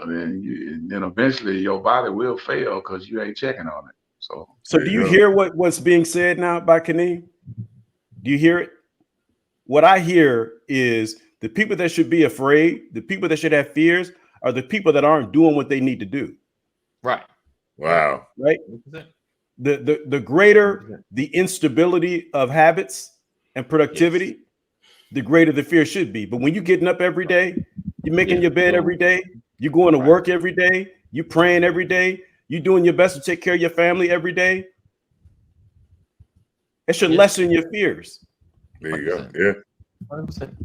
then eventually your body will fail because you ain't checking on it. So do you hear what's being said now by Kaneem? Do you hear it? What I hear is the people that should be afraid, the people that should have fears, are the people that aren't doing what they need to do. Right. Wow. Right. The greater the instability of habits and productivity, the greater the fear should be. But when you're getting up every day, you're making your bed every day, you're going to work every day, you're praying every day, you're doing your best to take care of your family every day, it should lessen your fears. There you go. Yeah. 100%.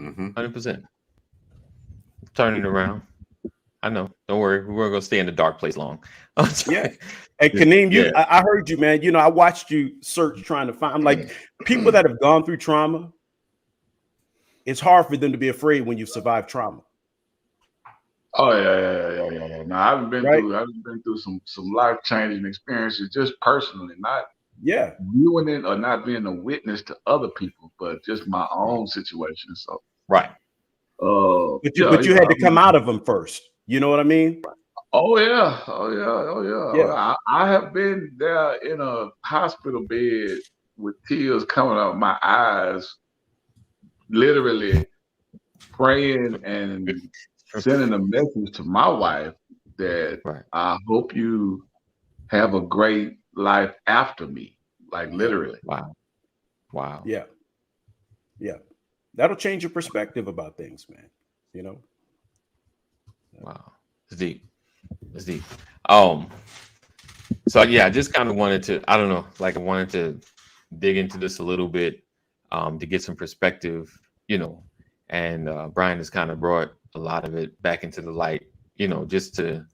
Mm-hmm. 100%. Turn it around. I know. Don't worry. We weren't going to stay in the dark place long. Yeah. And Kaneem, I heard you, man. You know, I watched you search trying to find. I'm like, people that have gone through trauma, it's hard for them to be afraid when you've survived trauma. Oh yeah. Now I've been through some life-changing experiences, just personally, not viewing it or not being a witness to other people, but just my own situation. So right. But you had to come out of them first. You know what I mean? Oh yeah. I have been there in a hospital bed with tears coming out of my eyes, literally praying and sending a message to my wife that I hope you have a great life after me. Like literally. Wow. Yeah. That'll change your perspective about things, man. You know? Wow. It's deep. So yeah, I just kind of wanted to, I don't know, like I wanted to dig into this a little bit to get some perspective, you know, and Brian has kind of brought a lot of it back into the light, you know, just to,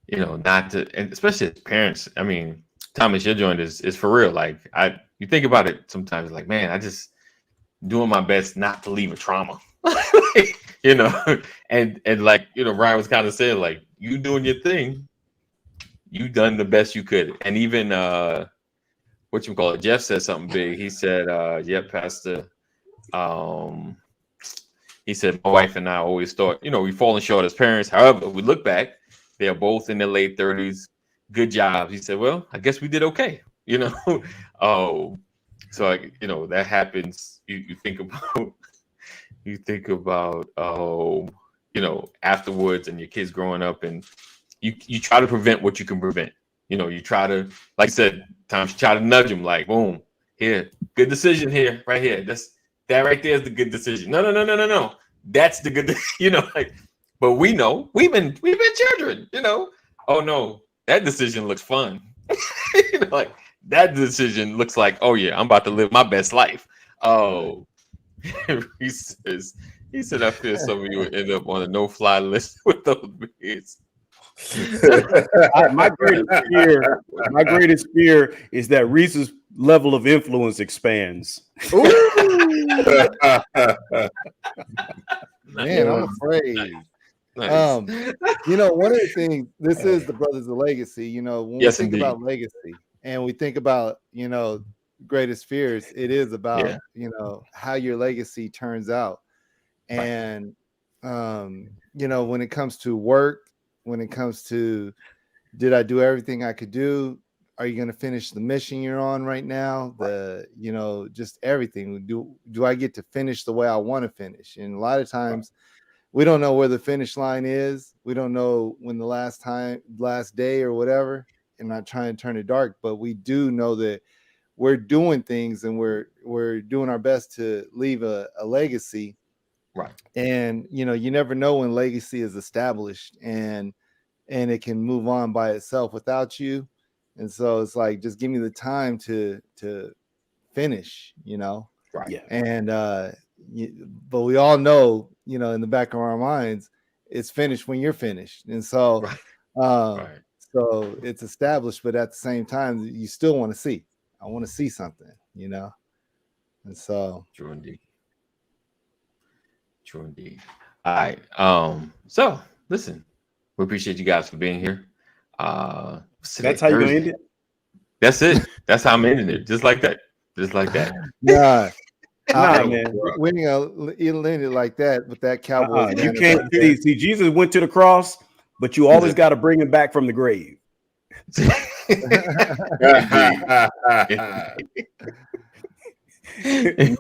you know, not to, and especially as parents. I mean, Thomas, your joint is for real. Like you think about it sometimes, like, man, I just doing my best not to leave a trauma, you know, and like, you know, Brian was kind of saying, like, you doing your thing, you done the best you could. And even Jeff said something big. He said, Pastor, he said, my wife and I always thought, you know, we've fallen short as parents. However, we look back, they're both in their late 30s, good jobs. He said, well, I guess we did okay, you know. So, you know, that happens. You think about, you know, afterwards, and your kids growing up, and you try to prevent what you can prevent. You know, you try to, like I said, Tom, you try to nudge them, like, boom, here, Good decision here, right here. That right there is the good decision. No. That's the good, like. But we know we've been children, Oh no, that decision looks fun. Like that decision looks like, oh yeah, I'm about to live my best life. Oh, he said, I fear some of you will end up on a no-fly list with those beards. My greatest fear is that Reese's level of influence expands. Man, I'm afraid. Nice. One of the things, this is the Brothers of Legacy. When we think about legacy and we think about, greatest fears, it is about, how your legacy turns out. And, when it comes to work, when it comes to, did I do everything I could do? Are you going to finish the mission you're on right now? Just everything. Do I get to finish the way I want to finish? And a lot of times we don't know where the finish line is. We don't know when the last day or whatever. And not trying to turn it dark, but we do know that we're doing things and we're doing our best to leave a legacy. Right. And you never know when legacy is established and it can move on by itself without you. And so it's like, just give me the time to finish, Right. Yeah. And but we all know, in the back of our minds, it's finished when you're finished. And so Right. so it's established, but at the same time, you still want to see. I want to see something, And so True indeed. All right. So listen, we appreciate you guys for being here. That's how you're gonna end it. That's it. That's how I'm ending it. Just like that. Yeah. Man. We ain't gonna end it like that with that Cowboys. You can't see. Jesus went to the cross, but you always got to bring him back from the grave.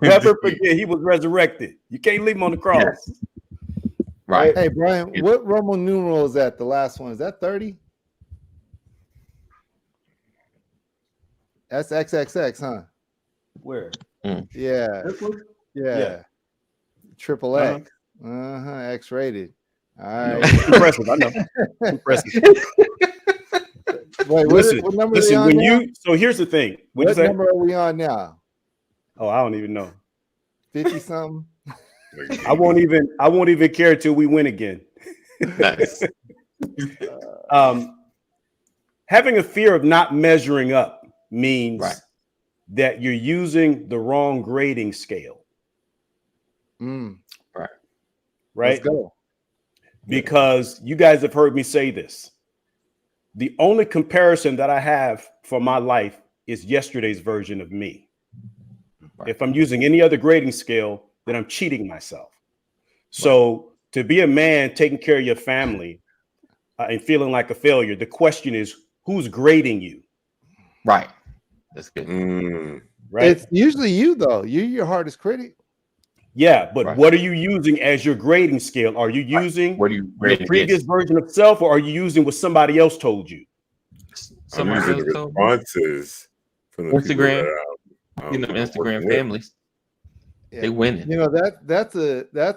Never forget, he was resurrected. You can't leave him on the cross. Yes. Right. Hey, Brian, what Roman numeral is that? The last one, is that 30? That's XXX, huh? Where? Yeah. Yeah. Triple X. X-rated. All right. Impressive, I know. Impressive. Wait, listen, what number are we on when now? so here's the thing. What number are we on now? Oh, I don't even know. 50 something. I won't even care till we win again. Nice. Having a fear of not measuring up means Right. that you're using the wrong grading scale. Right. Right. Let's go. Because you guys have heard me say this. The only comparison that I have for my life is yesterday's version of me. Right. If I'm using any other grading scale, then I'm cheating myself. So to be a man taking care of your family and feeling like a failure, the question is, who's grading you? Right. That's good. Right. It's usually you, though. You're your hardest critic. Yeah, but Right. what are you using as your grading scale? Are you using What do you your grading previous against? version of self, or are you using what somebody else told you? I'm Someone using else the told me. responses from the Instagram. people that, Instagram working with. families. They winning. That's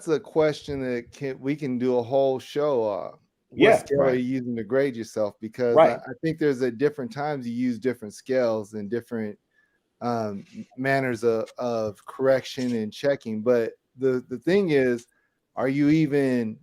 a question that we can do a whole show on. What scale are you using to grade yourself? Because Right. I think there's at different times you use different scales and different manners of correction and checking. But the thing is, are you even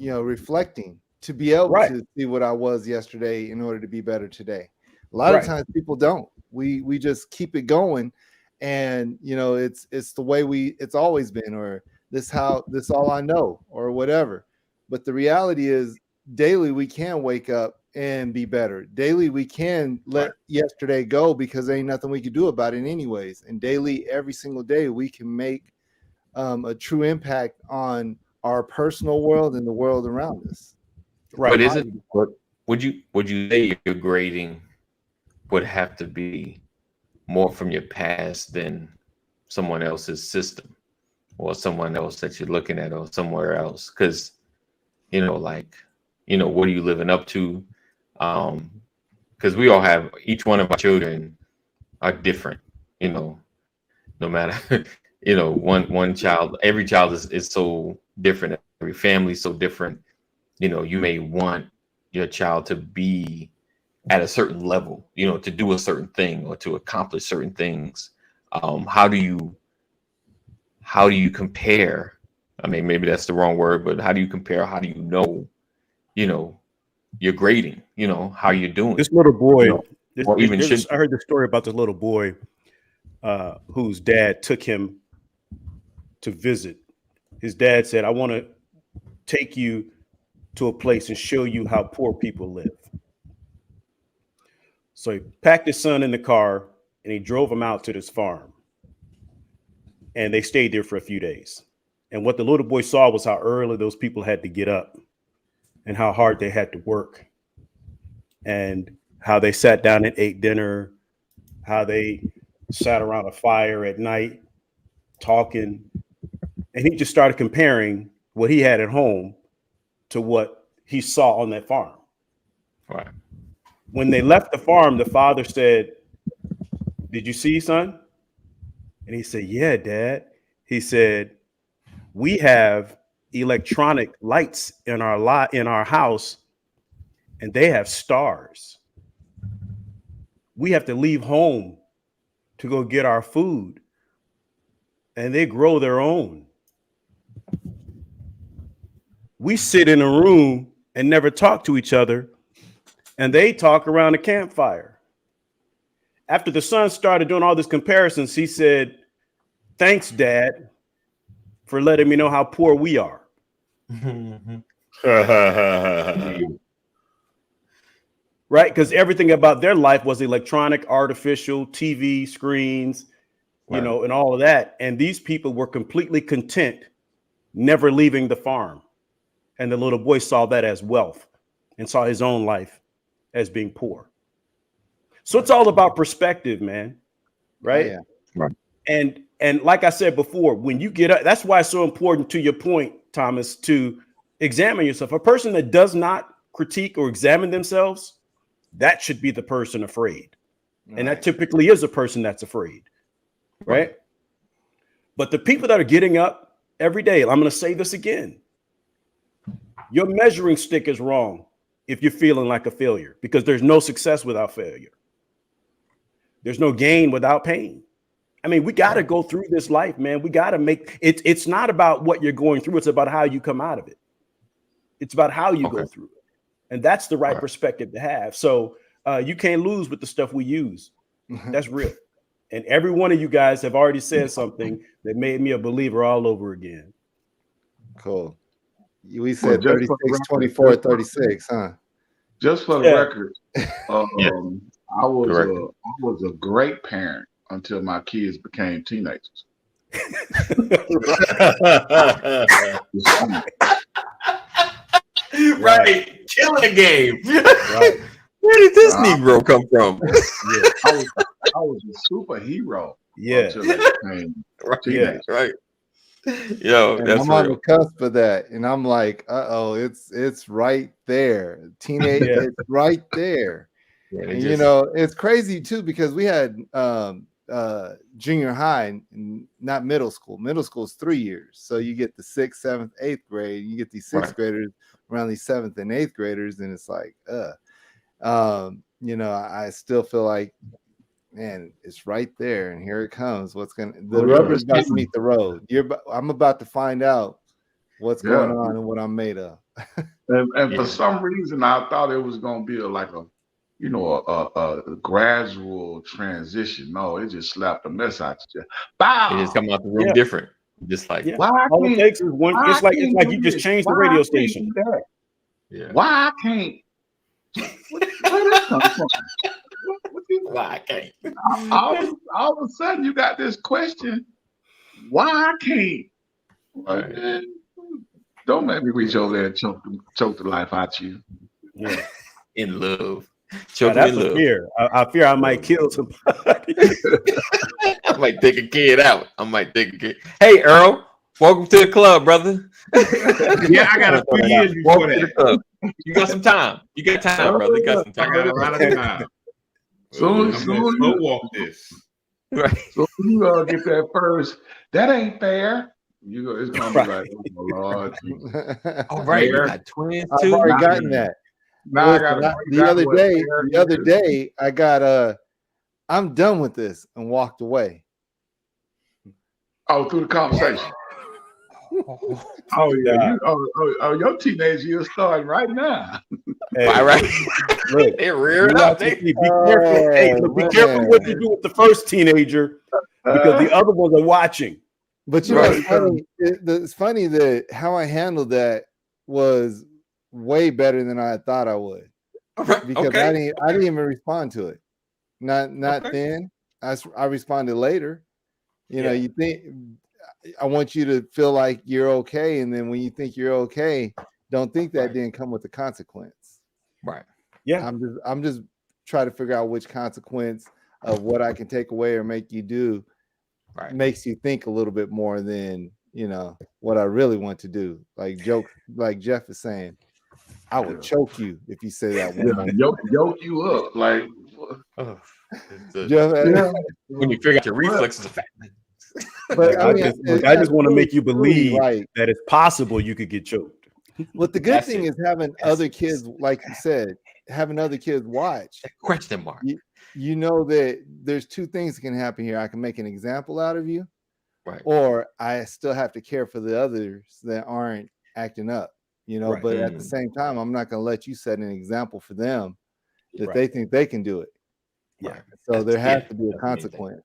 reflecting to be able to see what I was yesterday in order to be better today? A lot of times people don't. We just keep it going, and it's the way it's always been, or this all I know, or whatever. But the reality is, daily we can wake up and be better. Daily we can let yesterday go, because there ain't nothing we can do about it anyways. And daily, every single day, we can make a true impact on our personal world and the world around us. Right. But is it? Would you say your grading would have to be more from your past than someone else's system, or someone else that you're looking at, or somewhere else? Because what are you living up to? Because we all have, each one of our children are different. no matter one child. Every child is so different. Every family is so different. You may want your child to be at a certain level, to do a certain thing or to accomplish certain things. How do you compare? I mean, maybe that's the wrong word, but how do you compare? How do you know, your grading, how you're doing? This little boy, I heard the story about this little boy whose dad took him to visit. His dad said, I want to take you to a place and show you how poor people live. So he packed his son in the car and he drove him out to this farm. And they stayed there for a few days. And what the little boy saw was how early those people had to get up and how hard they had to work and how they sat down and ate dinner, how they sat around a fire at night talking. And he just started comparing what he had at home to what he saw on that farm. Right. When they left the farm, the father said, "Did you see, son?" And he said, "Yeah, Dad." He said, "We have electronic lights in our house, and they have stars. We have to leave home to go get our food, and they grow their own. We sit in a room and never talk to each other, and they talk around a campfire." After the son started doing all these comparisons, he said, "Thanks, Dad, for letting me know how poor we are." Right? Because everything about their life was electronic, artificial, TV screens, Right. and all of that. And these people were completely content, never leaving the farm. And the little boy saw that as wealth and saw his own life as being poor. So it's all about perspective, man. Right? Yeah. Right. And like I said before, when you get up, that's why it's so important, to your point, Thomas, to examine yourself. A person that does not critique or examine themselves, that should be the person afraid. And that typically is a person that's afraid. Right? But the people that are getting up every day, I'm going to say this again. Your measuring stick is wrong if you're feeling like a failure, because there's no success without failure. There's no gain without pain. I mean, we got to go through this life, man. We got to make it. It's not about what you're going through. It's about how you come out of it. It's about how you go through it. And that's the right perspective to have. So you can't lose with the stuff we use. That's real. And every one of you guys have already said something that made me a believer all over again. Cool. We said Well, 36, 24, 36, huh? Just for the record, I was a great parent until my kids became teenagers. Right. Killing the game. Right. Where did this Negro come from? I was a superhero. Yeah. Until they became teenagers. Right. Yo, And that's I'm on the real. cusp of that, and I'm like, it's right there. Teenage, it's right there. Yeah, And it's crazy too, because we had junior high and not middle school. Middle school is 3 years, so you get the 6th, 7th, 8th grade. You get these sixth graders around these 7th and 8th graders, and it's like, I still feel like, man, it's right there, and here it comes. The rubber's about to meet the road. I'm about to find out what's going on and what I'm made of. And for some reason, I thought it was going to be a gradual transition. No, it just slapped the mess out of you. Bow. It just come out the room different. Just like Why All it takes is one. It's like you just changed the radio station. Why I can't? Where that come from? Why I can't? All of a sudden, you got this question. Why I can't? Like, man, don't make me reach over there and choke the life out you. Yeah. In love. That's a fear. I fear I might kill somebody. I might take a kid out. Hey, Earl, welcome to the club, brother. Yeah, I got a few years before that. You got some time. You got time, brother. You got some I time. got a lot of time. Soon, I'm gonna slow walk this. Right. So you get that first. That ain't fair. It's gonna be Right. like, oh Lord. All right. You Fair. got twins I've too. already Nah, gotten that. Now I Listen, gotta I- break the down other what day, fair the other is. day, I got I'm done with this and walked away. Oh, through the conversation. Oh yeah, Nah. your teenage years starting right now. Hey, All right. look, They reared you up. have to They, be careful. Hey, Oh, look, be careful what man. you do with the first teenager because the other ones are watching. But you know, Right. it's funny. It's funny that how I handled that was way better than I thought I would, because I okay. didn't even respond to it. Not Okay. then. I responded later. You know, Yeah. you think I want you to feel like you're okay, and then when you think you're okay, don't think that Right. didn't come with a consequence. Right. Yeah. I'm just trying to figure out which consequence of what I can take away or make you do Right. makes you think a little bit more than what I really want to do. Like Jeff is saying, I will choke you if you say that one more. Yoke you up like. Oh, Jeff, Yeah. when you figure out your reflexes are fat. but I mean, I just want to make you truly, believe like, that it's possible you could get choked. what the good That's thing it. is having That's other it. kids, like you said, having other kids watch. Question mark. You know that there's two things that can happen here. I can make an example out of you, Right. or I still have to care for the others that aren't acting up. Right. But at the same time, I'm not going to let you set an example for them that Right. they think they can do it. Yeah. So there has yeah, to be a that's the main thing. consequence.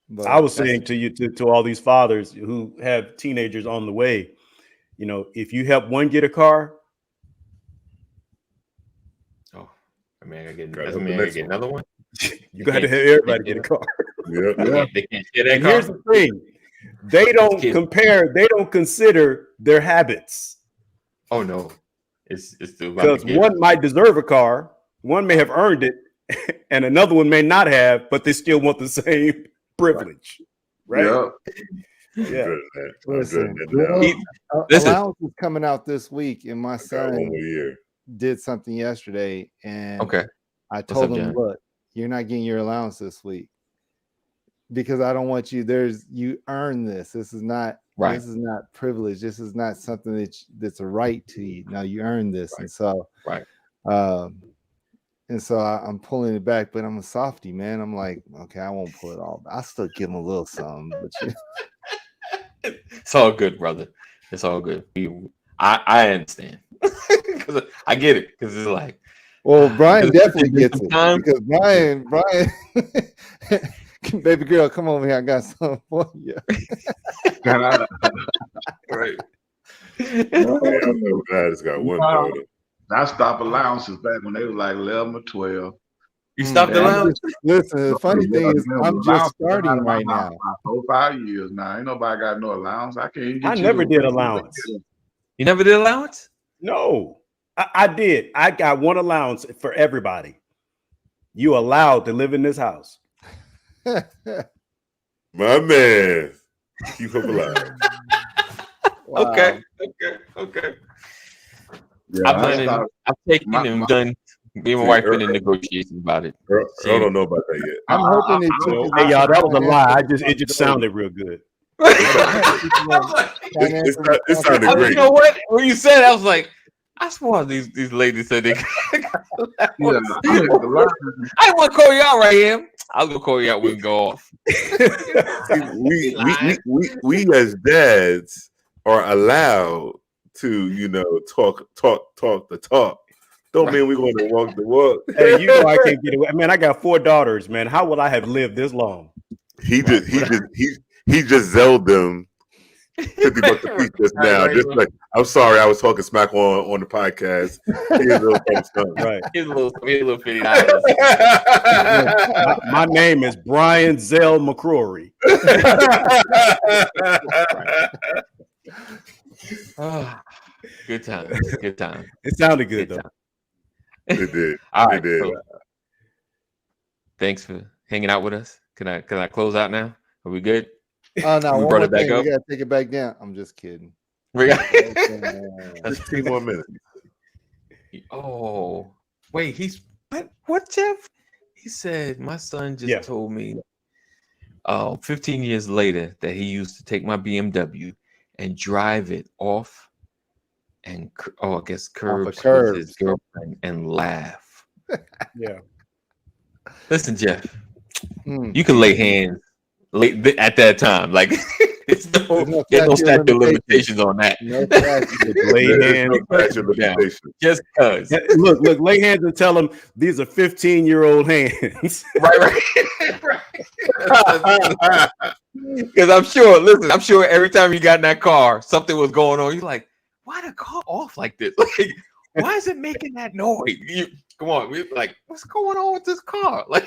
But I was saying to you, to all these fathers who have teenagers on the way, if you help one get a car, Oh, I mean, I gotta get, Gotta doesn't help mean the I next gotta get one. another one. you got to have everybody get a car. Yeah. They can't share that And car. here's the thing: they don't kids. compare, they don't consider their habits, Oh no, it's still about because to get. one might deserve a car, one may have earned it, and another one may not have, but they still want the same privilege, right? Yeah. Yeah. I'm good at that. I'm good Listen, at that now. Listen. allowance is coming out this week, and my I got son one more year. did something yesterday, and Okay. I What's told up, him, John? look, you're not getting your allowance this week because I don't want you. You earn this. This is not Right. This is not privilege. This is not something that's a right to you. No, you earn this, Right. and so Right. And so I'm pulling it back, but I'm a softie, man. I'm like, okay, I won't pull it all. I'll still give him a little something, but It's all good, brother. It's all good. I understand. 'Cause I get it. Because it's like, well, Brian because definitely gets it sometimes- because Brian, baby girl, come over here. I got something for you. right. Yeah, I just got one Wow. daughter. I stopped allowances back when they were like 11 or 12. You stopped the Yeah. lounge? Listen, the funny thing is, I'm just starting right now. 4 or 5 years now. Ain't nobody got no allowance. I can't even get I you never to- did allowance. You never did allowance? No, I did. I got one allowance for everybody. You allowed to live in this house. My man. Keep him alive. Wow. Okay. Yeah, I've taken and done. Me and my wife been in negotiations about it. I don't know about that yet. I'm hoping it I- teaches Hey, y'all, that was a lie. It just responsibility. sounded real good. Financial It sounded You great. know what? When you said that, I was like, I swore these ladies said they. I yeah, the line- didn't want to call you out right here. I was gonna call you out when we go off. We as dads are allowed to, talk the talk. Don't mean we're going to walk the walk. Hey, you know I can't get away. Man, I got 4 daughters, man. How would I have lived this long? He just zelled them $50 a piece just now. Right. Just like, I'm sorry, I was talking smack on the podcast. Here's a little something. Right. Here's a little $50. My name is Brian Zell McCrory. Ah, good time. Good time. It sounded good, Good though. time. It did. All It right. did. So, thanks for hanging out with us. Can I close out now? Are we good? Oh no, We one brought more it back thing. up? We gotta take it back down. I'm just kidding. We got- 15 more minutes. Oh, wait. He's what? Jeff? He said my son just Yeah. told me 15 years later that he used to take my BMW and drive it off and I guess curbs with his girlfriend and laugh. Yeah. Listen, Jeff, you can lay hands at that time. Like there's no statute of limitations on that. No statute. Lay hands. No statute of limitations. Just cause. Look, lay hands and tell them these are 15-year-old hands. Right. Because I'm sure every time you got in that car, something was going on. You're like, why the car off like this? Like, why is it making that noise? Come on, we're like, what's going on with this car? Like,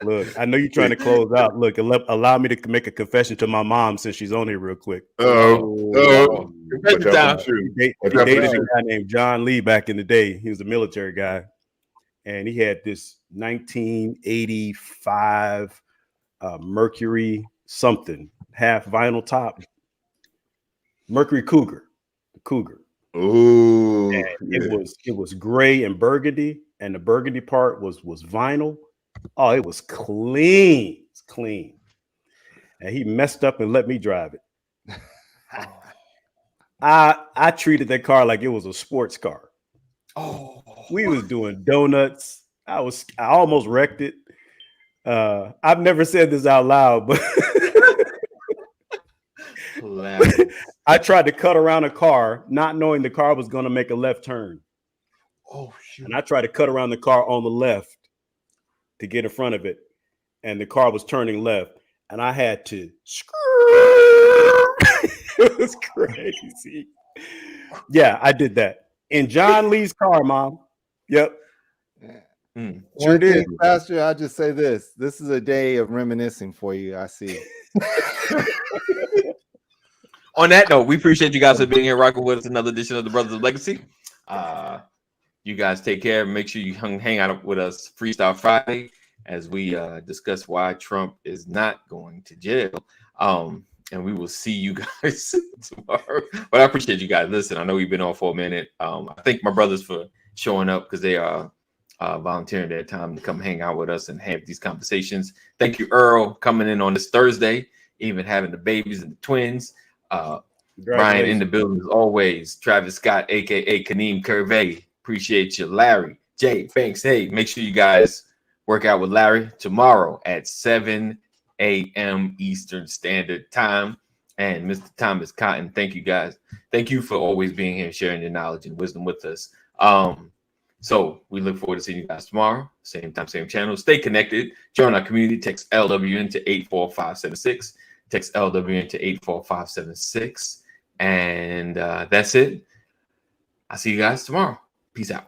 look, I know you're trying to close out. Look, allow me to make a confession to my mom since she's on here real quick. confession time. They dated a guy named John Lee back in the day. He was a military guy, and he had this 1985 Mercury something half vinyl top, Mercury Cougar. Ooh, and it was gray and burgundy, and the burgundy part was vinyl. Oh, it was clean. It's clean. And he messed up and let me drive it. I treated that car like it was a sports car. Oh, We was doing donuts. I almost wrecked it. I've never said this out loud, but I tried to cut around a car, not knowing the car was going to make a left turn. oh shoot. And I tried to cut around the car on the left to get in front of it. And the car was turning left. And I had to scream. It was crazy. Yeah, I did that. In John Lee's car, Mom. Yep. Sure did. Pastor, I'll just say this. This is a day of reminiscing for you, I see. On that note, we appreciate you guys for being here, rocking with us. Another edition of the Brothers of Legacy. You guys take care. Make sure you hang out with us Freestyle Friday as we discuss why Trump is not going to jail. And we will see you guys tomorrow. But I appreciate you guys. Listen, I know we've been on for a minute. I thank my brothers for showing up because they are volunteering their time to come hang out with us and have these conversations. Thank you, Earl, coming in on this Thursday, even having the babies and the twins. Brian in the building as always. Travis Scott, aka Kaneem Curvey. Appreciate you. Larry, Jay, thanks. Hey, make sure you guys work out with Larry tomorrow at 7 a.m. Eastern Standard Time. And Mr. Thomas Cotton, thank you guys. Thank you for always being here and sharing your knowledge and wisdom with us. So we look forward to seeing you guys tomorrow. Same time, same channel. Stay connected. Join our community. Text LWN to 84576. Text LWN to 84576. And that's it. I'll see you guys tomorrow. Peace out.